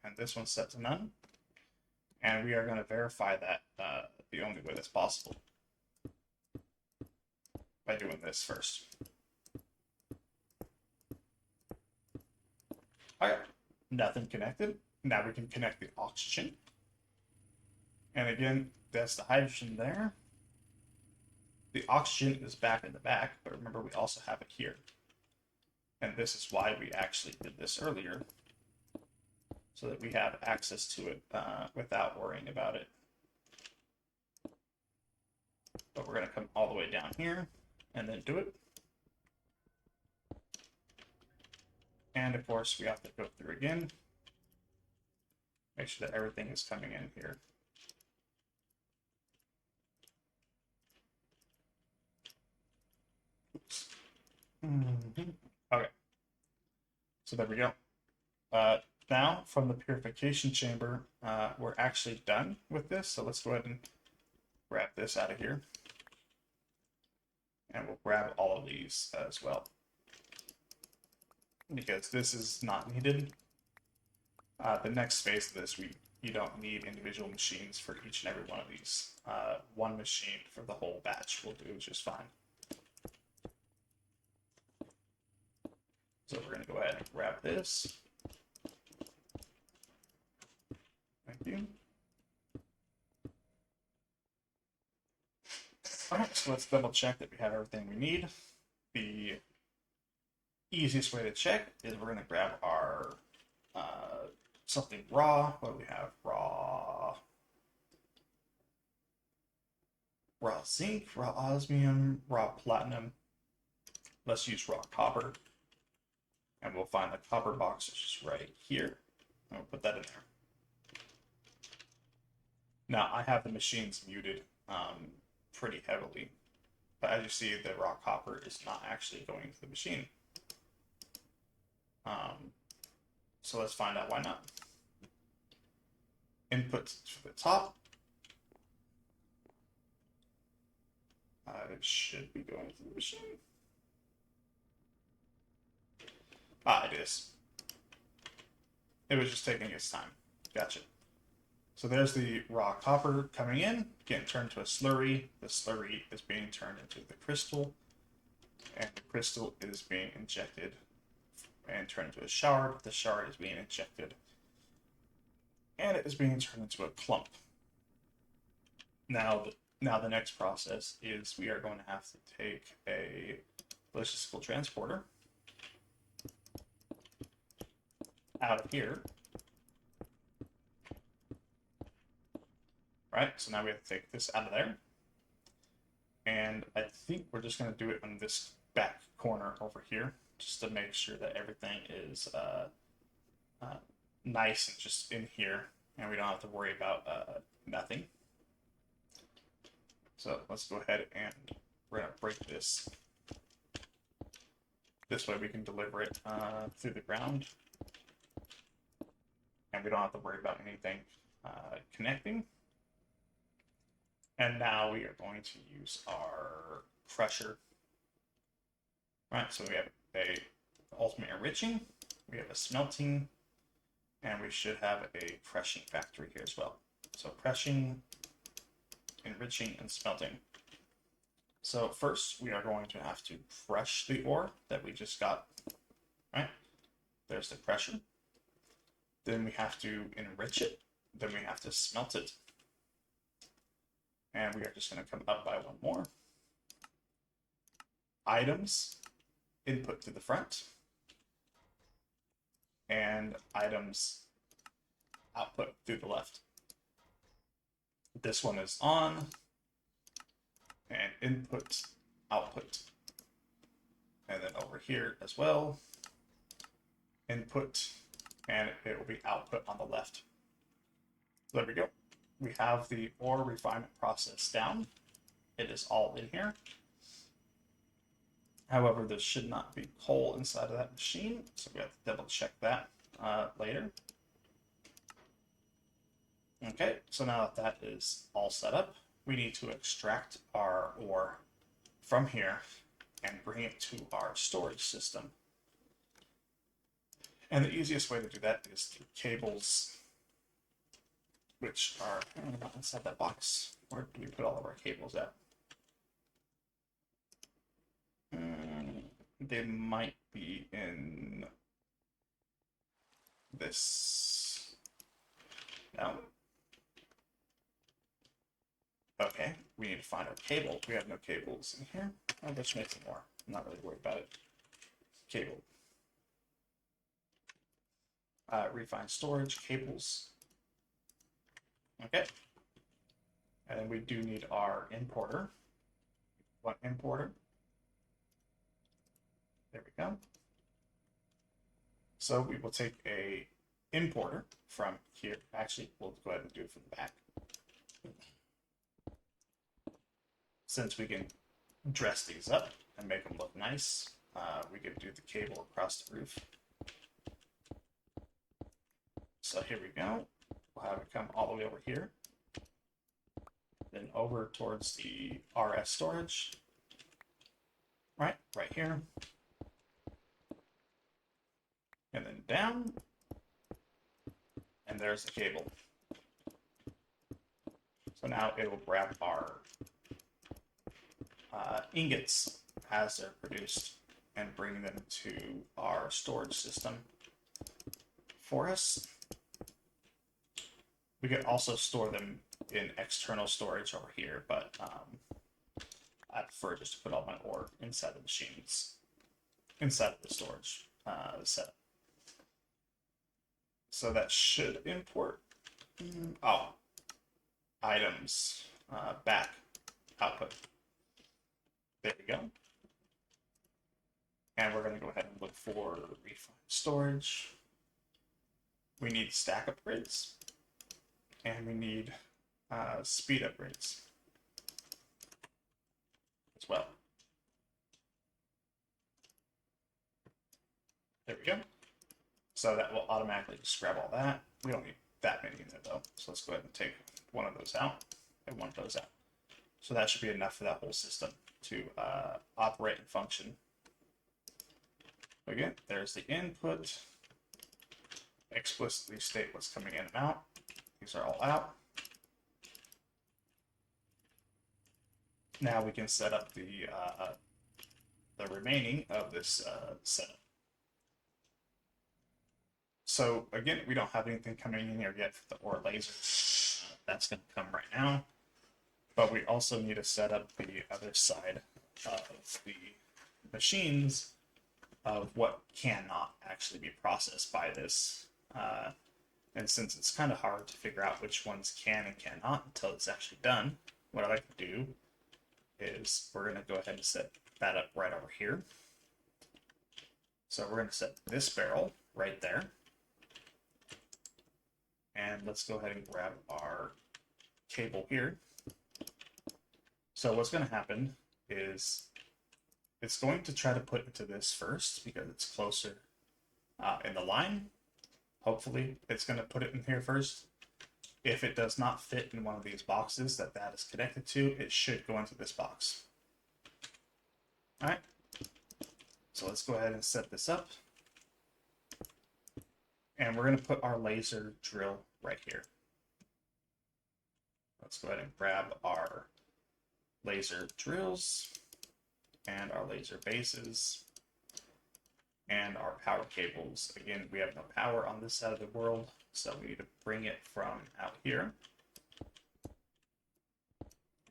And this one's set to none. And we are going to verify that the only way that's possible by doing this first. Alright, nothing connected. Now we can connect the oxygen. And again, that's the hydrogen there. The oxygen is back in the back, but remember we also have it here. And this is why we actually did this earlier, so that we have access to it without worrying about it. But we're going to come all the way down here and then do it. And of course, we have to go through again. Make sure that everything is coming in here. Oops. Okay. So there we go. Now, from the purification chamber, we're actually done with this. So let's go ahead and grab this out of here. And we'll grab all of these as well, because this is not needed. The next phase of this, you don't need individual machines for each and every one of these. One machine for the whole batch will do just fine. So we're going to go ahead and grab this. Thank you. Alright, so let's double check that we have everything we need. The easiest way to check is we're going to grab our something raw. What do we have? Raw zinc, raw osmium, raw platinum. Let's use raw copper. And we'll find the copper box, which is right here. And we'll put that in there. Now, I have the machines muted pretty heavily. But as you see, the raw copper is not actually going to the machine. So let's find out why not. Input to the top. It should be going to the machine. Ah, it is. It was just taking its time. Gotcha. So there's the raw copper coming in, getting turned to a slurry. The slurry is being turned into the crystal, and the crystal is being injected and turned into a shard. The shard is being injected, and it is being turned into a clump. Now the next process is we are going to have to take a logistical transporter out of here. Right, so now we have to take this out of there. And I think we're just going to do it on this back corner over here, just to make sure that everything is nice and just in here, and we don't have to worry about nothing. So let's go ahead and we're going to break this. This way we can deliver it through the ground, and we don't have to worry about anything connecting. And now we are going to use our crusher. Right, so we have a ultimate enriching, we have a smelting, and we should have a crushing factory here as well. So crushing, enriching, and smelting. So first we are going to have to crush the ore that we just got. Right, there's the crusher. Then we have to enrich it. Then we have to smelt it. And we are just going to come up by one more. Items, input to the front. And items, output through the left. This one is on. And input, output. And then over here as well. Input, and it will be output on the left. There we go. We have the ore refinement process down. It is all in here. However, there should not be coal inside of that machine, so we have to double check that later. Okay, so now that that is all set up, we need to extract our ore from here and bring it to our storage system. And the easiest way to do that is through cables, which are not inside that box. Where do we put all of our cables at? They might be in this. No. Okay, we need to find our cable. We have no cables in here. I'll just make some more. I'm not really worried about it. Cable. Refine storage, cables. Okay. And then we do need our importer. One importer. There we go. So we will take a importer from here. Actually, we'll go ahead and do it from the back. Since we can dress these up and make them look nice, we can do the cable across the roof. So here we go. We'll have it come all the way over here. Then over towards the RS storage. Right here. And then down. And there's the cable. So now it will grab our ingots as they're produced and bring them to our storage system for us. We can also store them in external storage over here, but I prefer just to put all my ore inside the machines, inside of the storage setup. So that should import items back output. There we go. And we're going to go ahead and look for refined storage. We need stack upgrades. And we need speed upgrades. well. There we go. So that will automatically just grab all that. We don't need that many in there though. So let's go ahead and take one of those out and one of those out. So that should be enough for that whole system to operate and function. Again, there's the input. Explicitly state what's coming in and out. These are all out. Now we can set up the remaining of this setup. So again, we don't have anything coming in here yet for the OR laser. That's going to come right now. But we also need to set up the other side of the machines of what cannot actually be processed by this. And since it's kind of hard to figure out which ones can and cannot until it's actually done, what I like to do is we're going to go ahead and set that up right over here. So we're going to set this barrel right there. And let's go ahead and grab our cable here. So what's going to happen is it's going to try to put into this first because it's closer in the line. Hopefully it's going to put it in here first. If it does not fit in one of these boxes that is connected to, it should go into this box. All right. So let's go ahead and set this up. And we're going to put our laser drill right here. Let's go ahead and grab our laser drills and our laser bases and our power cables. Again, we have no power on this side of the world, so we need to bring it from out here.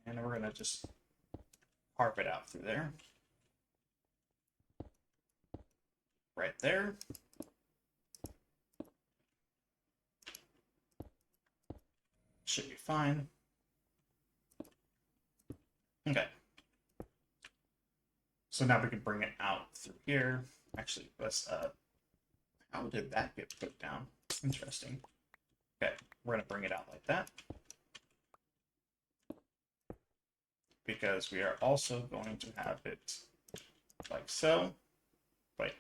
And we're going to just carve it out through there. Right there. Should be fine. Okay. So now we can bring it out through here. Actually, let's, how did that get put down? Interesting. Okay, we're gonna bring it out like that. Because we are also going to have it like so. Wait.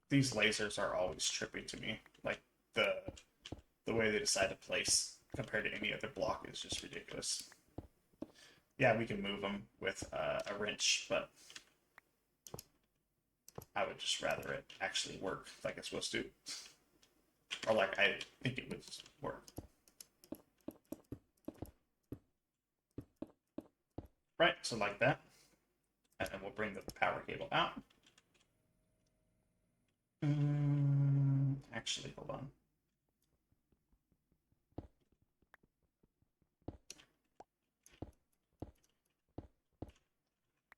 These lasers are always trippy to me. Like, the way they decide to place compared to any other block is just ridiculous. Yeah, we can move them with a wrench, but I would just rather it actually work like it's supposed to. Or like I think it would work. Right, so like that. And then we'll bring the power cable out. Actually, hold on.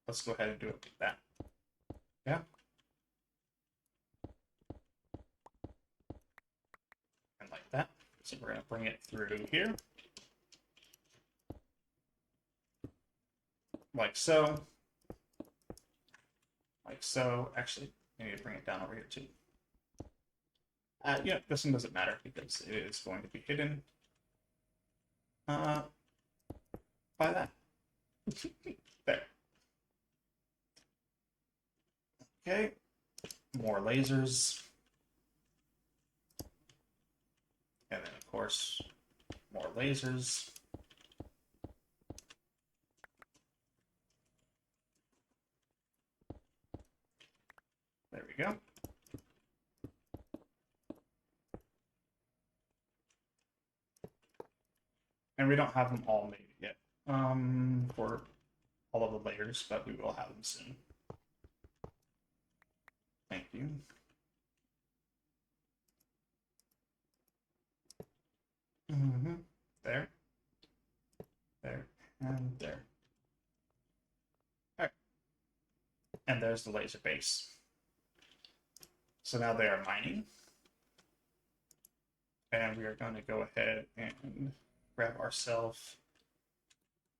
Let's go ahead and do it like that. Yeah. And like that. So we're going to bring it through here. Like so. Like so. Actually, I need to bring it down over here too. Yeah, this one doesn't matter because it is going to be hidden by that. There. Okay, more lasers. And then, of course, more lasers. There we go. And we don't have them all made yet for all of the layers, but we will have them soon. Thank you. There, there, and there. All right. And there's the laser base. So now they are mining. And we are going to go ahead and grab ourselves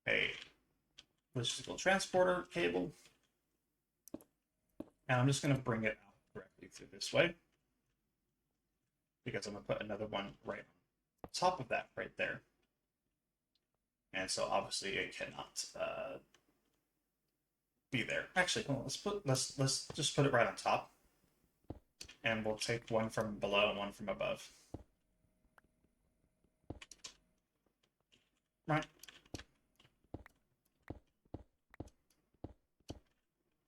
a logistical transporter cable. And I'm just going to bring it out directly through this way. Because I'm going to put another one right on top of that right there. And so obviously it cannot be there. Actually, hold on, let's just put it right on top, and we'll take one from below and one from above. Right.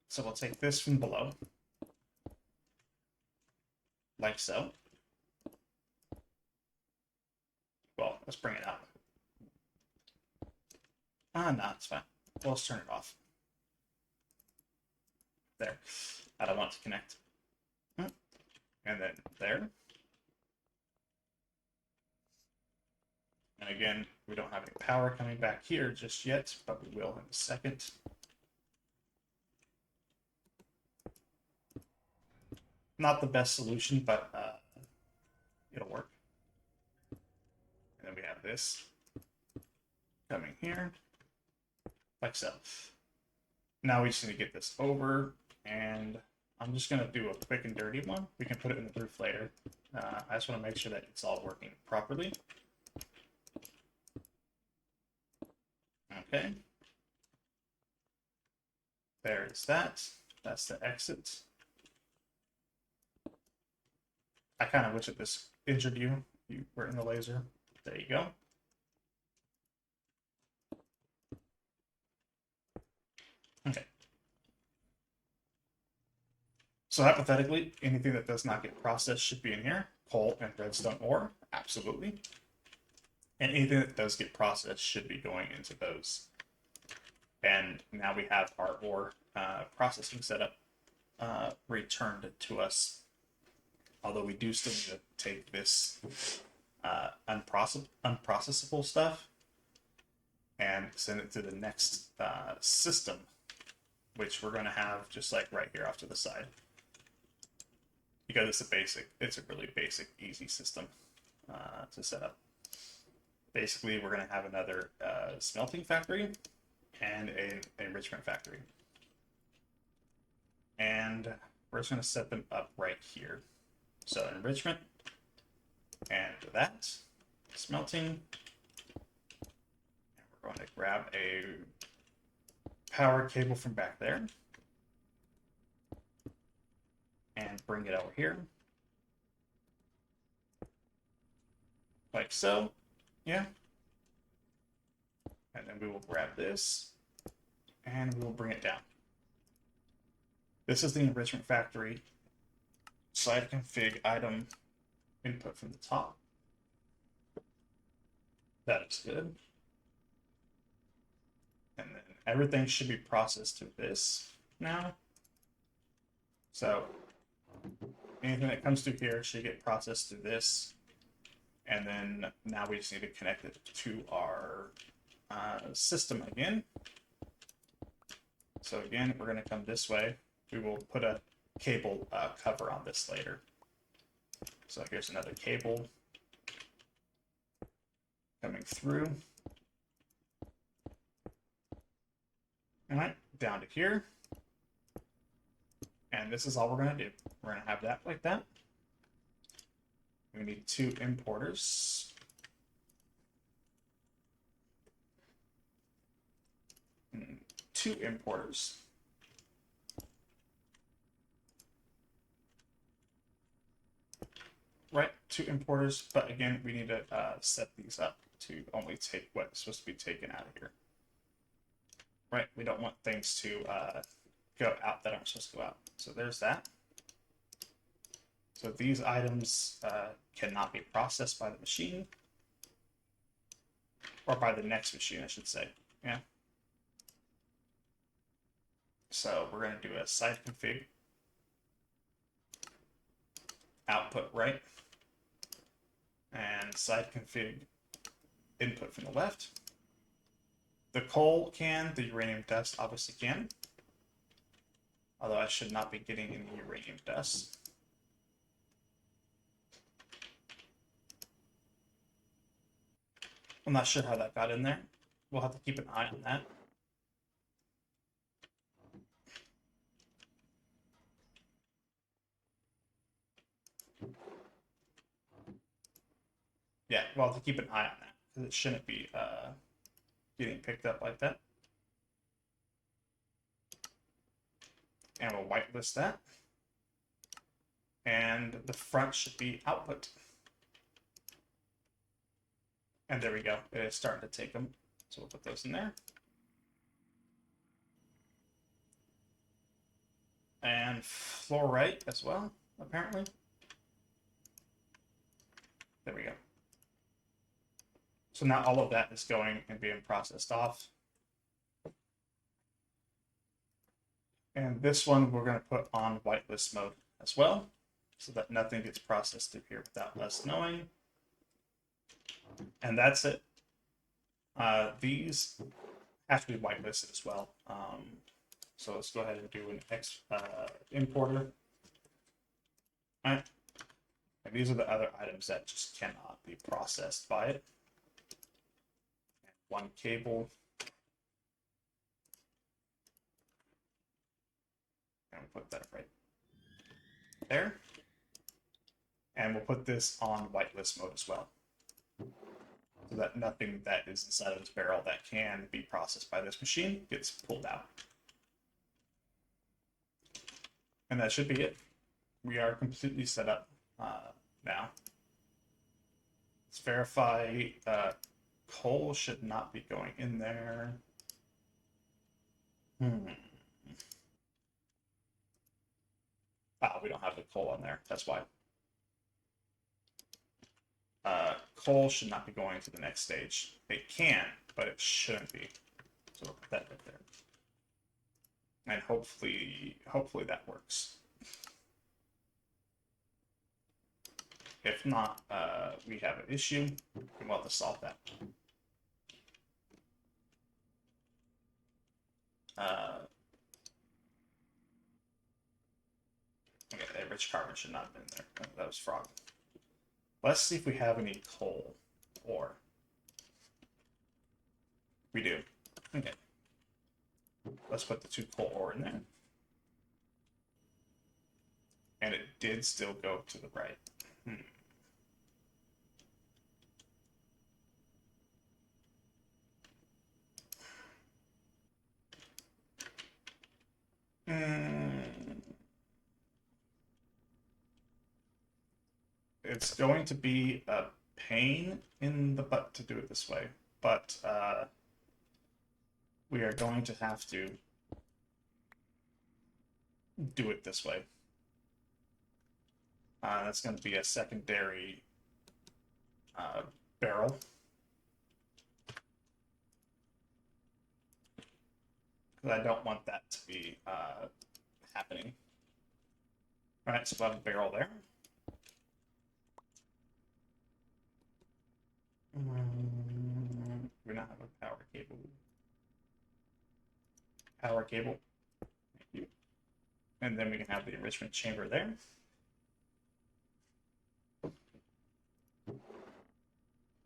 So we'll take this from below, like so. Well, let's bring it out. No, it's fine. Well, let's turn it off. There. I don't want to connect. And then there. And again, we don't have any power coming back here just yet, but we will in a second. Not the best solution, but it'll work. And then we have this coming here, like so. Now we just need to get this over, and I'm just going to do a quick and dirty one. We can put it in the proof later. I just want to make sure that it's all working properly. Okay. There is that. That's the exit. I kind of wish that this injured you. You were in the laser. There you go. Okay. So hypothetically, anything that does not get processed should be in here. Coal and redstone ore, absolutely. And anything that does get processed should be going into those. And now we have our ore processing setup returned to us. Although we do still need to take this unprocessable stuff and send it to the next system, which we're going to have just like right here off to the side. Because it's a really basic, easy system to set up. Basically, we're going to have another smelting factory and an enrichment factory. And we're just going to set them up right here. So enrichment, and that, smelting. And we're going to grab a power cable from back there and bring it over here. Like so. Yeah. And then we will grab this and we will bring it down. This is the enrichment factory side config item input from the top. That is good. And then everything should be processed to this now. So anything that comes through here should get processed through this. And then now we just need to connect it to our system again. So again, we're going to come this way. We will put a cable cover on this later. So here's another cable coming through. All right, down to here. And this is all we're going to do. We're going to have that like that. We need 2 importers. Two importers. Right, 2 importers, but again, we need to set these up to only take what's supposed to be taken out of here. Right, we don't want things to go out that aren't supposed to go out. So there's that. So these items cannot be processed by the machine, or by the next machine, I should say. Yeah. So we're going to do a side config output right, and side config input from the left. The coal can, the uranium dust obviously can, although I should not be getting any uranium dust. I'm not sure how that got in there. We'll have to keep an eye on that. Yeah, we'll have to keep an eye on that, because it shouldn't be getting picked up like that. And we'll whitelist that. And the front should be output. And there we go. It is starting to take them. So we'll put those in there. And fluorite as well, apparently. There we go. So now all of that is going and being processed off. And this one we're going to put on whitelist mode as well, so that nothing gets processed through here without us knowing. And that's it. These have to be whitelisted as well. So let's go ahead and do an importer. All right. And these are the other items that just cannot be processed by it. And one cable. And we'll put that right there. And we'll put this on whitelist mode as well, so that nothing that is inside of this barrel that can be processed by this machine gets pulled out. And that should be it. We are completely set up now. Let's verify coal should not be going in there. We don't have the coal on there. That's why. Coal should not be going to the next stage. It can, but it shouldn't be. So we'll put that right there. And hopefully that works. If not, we have an issue, and we'll have to solve that. Okay, the rich carbon should not have been there. That was frog. Let's see if we have any coal ore. We do. Okay. Let's put the 2 coal ore in there. And it did still go to the right. It's going to be a pain in the butt to do it this way, but we are going to have to do it this way. That's going to be a secondary barrel. Because I don't want that to be happening. All right, so we'll have a barrel there. We don't have a power cable. Power cable. Thank you. And then we can have the enrichment chamber there.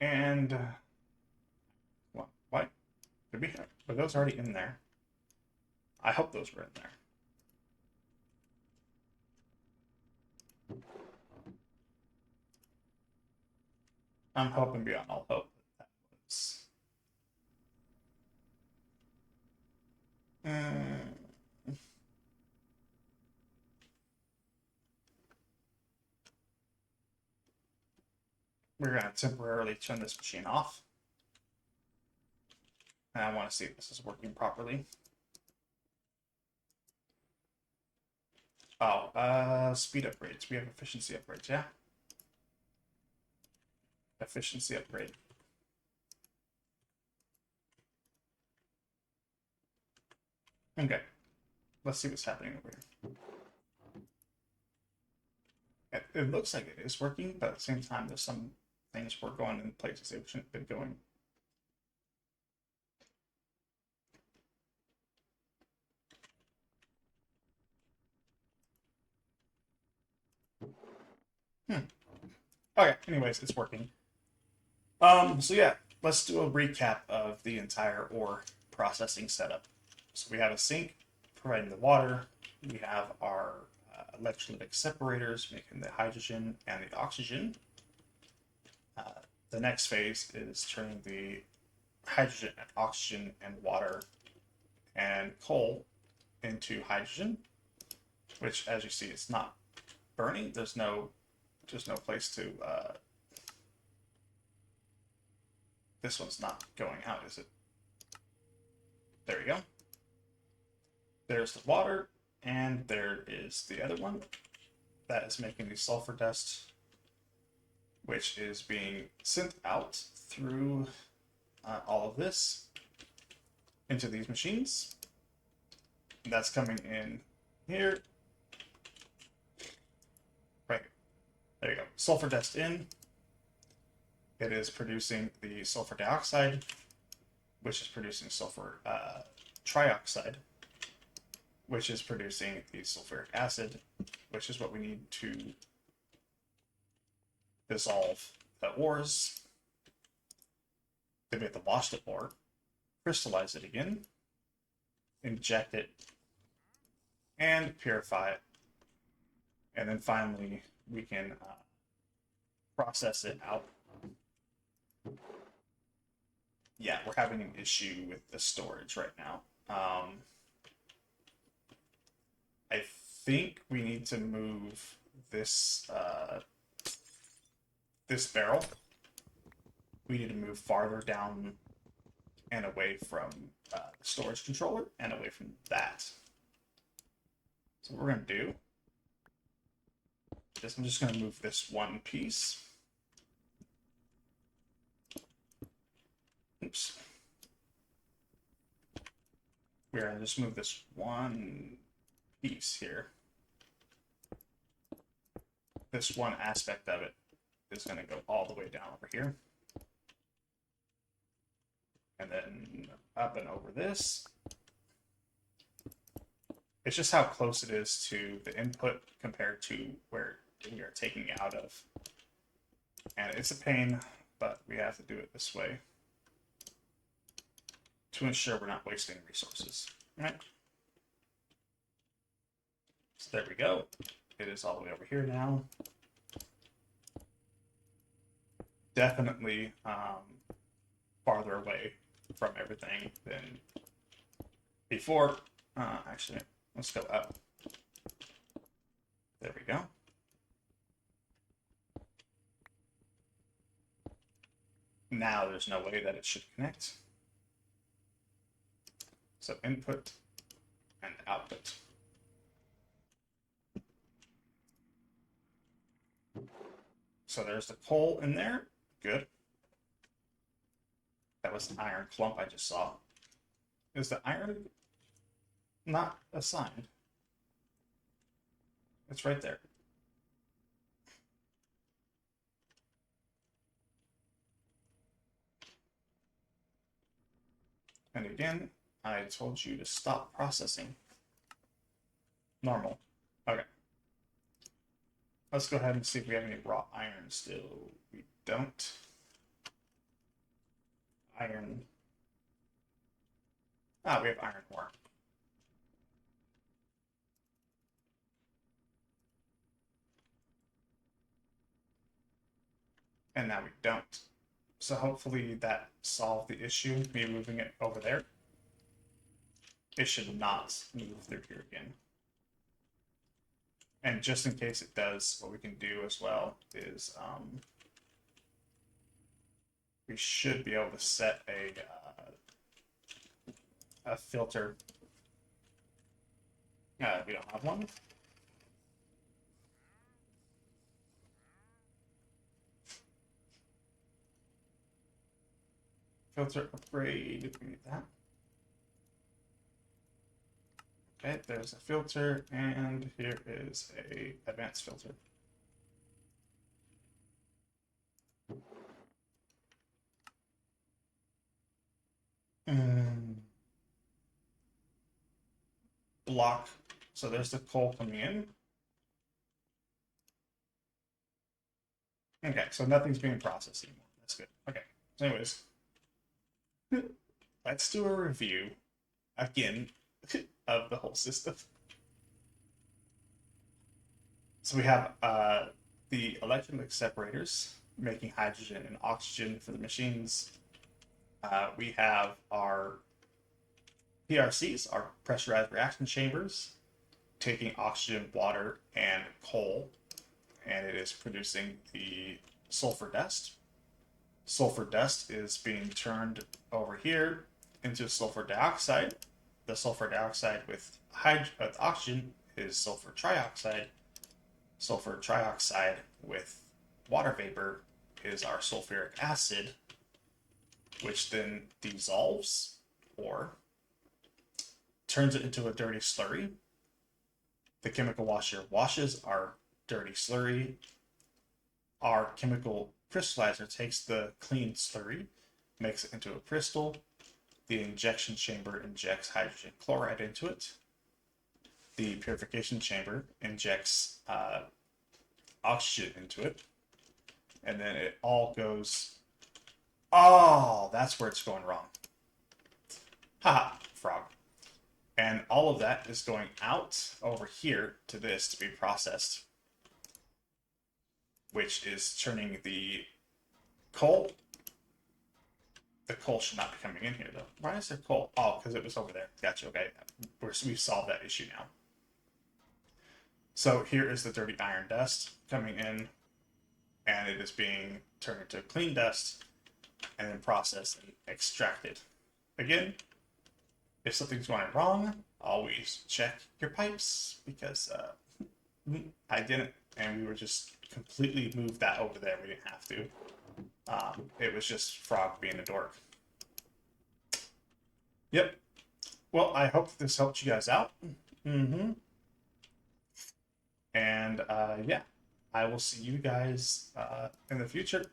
And what? Did we have, were those already in there? I hope those were in there. I'm hoping beyond all hope that was. We're going to temporarily turn this machine off. And I want to see if this is working properly. Oh, speed upgrades. We have efficiency upgrades, yeah? Efficiency upgrade. Okay. Let's see what's happening over here. It looks like it is working, but at the same time, there's some things we're going in places they shouldn't have been going. Okay, anyways, it's working. So yeah, let's do a recap of the entire ore processing setup. So we have a sink providing the water. We have our electrolytic separators making the hydrogen and the oxygen. The next phase is turning the hydrogen and oxygen and water and coal into hydrogen, which, as you see, it's not burning. There's no place to. This one's not going out, is it? There we go. There's the water, and there is the other one that is making the sulfur dust, which is being sent out through all of this into these machines. And that's coming in here. Right here. There you go. Sulfur dust in. It is producing the sulfur dioxide, which is producing sulfur trioxide, which is producing the sulfuric acid, which is what we need to dissolve the ores. Then we have to wash the ore, crystallize it again, inject it, and purify it. And then finally, we can process it out. Yeah, we're having an issue with the storage right now. I think we need to move this this barrel. We need to move farther down and away from the storage controller and away from that. So what we're going to do is I'm just going to move this one piece. Oops. We're going to just move this one piece here. This one aspect of it is going to go all the way down over here. And then up and over this. It's just how close it is to the input compared to where we are taking it out of. And it's a pain, but we have to do it this way to ensure we're not wasting resources. All right. So there we go. It is all the way over here now. Definitely farther away from everything than before. Actually, let's go up. There we go. Now there's no way that it should connect. So input and output. So there's the coal in there. Good. That was an iron clump I just saw. Is the iron not assigned? It's right there. And again, I told you to stop processing. Normal. Okay. Let's go ahead and see if we have any raw iron still. We don't. Iron. Ah, we have iron ore. And now we don't. So hopefully that solved the issue, me moving it over there. It should not move through here again. And just in case it does, what we can do as well is we should be able to set a filter. We don't have one. Filter upgrade, we need that. Okay, there's a filter, and here is a advanced filter. Block. So there's the coal coming in. Okay, so nothing's being processed anymore. That's good. Okay, so anyways, let's do a review again of the whole system. So we have the electrolytic separators making hydrogen and oxygen for the machines. We have our PRCs, our pressurized reaction chambers, taking oxygen, water, and coal, and it is producing the sulfur dust. Sulfur dust is being turned over here into sulfur dioxide. The sulfur dioxide with oxygen is sulfur trioxide. Sulfur trioxide with water vapor is our sulfuric acid, which then dissolves or turns it into a dirty slurry. The chemical washer washes our dirty slurry. Our chemical crystallizer takes the clean slurry, makes it into a crystal. The injection chamber injects hydrogen chloride into it. The purification chamber injects oxygen into it. And then it all goes. Oh, that's where it's going wrong. Haha, frog. And all of that is going out over here to this to be processed, which is turning the coal. The coal should not be coming in here, though. Why is there coal? Oh, because it was over there. Gotcha, okay. We've solved that issue now. So here is the dirty iron dust coming in, and it is being turned into clean dust and then processed and extracted. Again, if something's going wrong, always check your pipes, because I didn't, and we were just completely moved that over there. We didn't have to. It was just Frog being a dork. Yep. Well, I hope this helped you guys out. And yeah, I will see you guys in the future.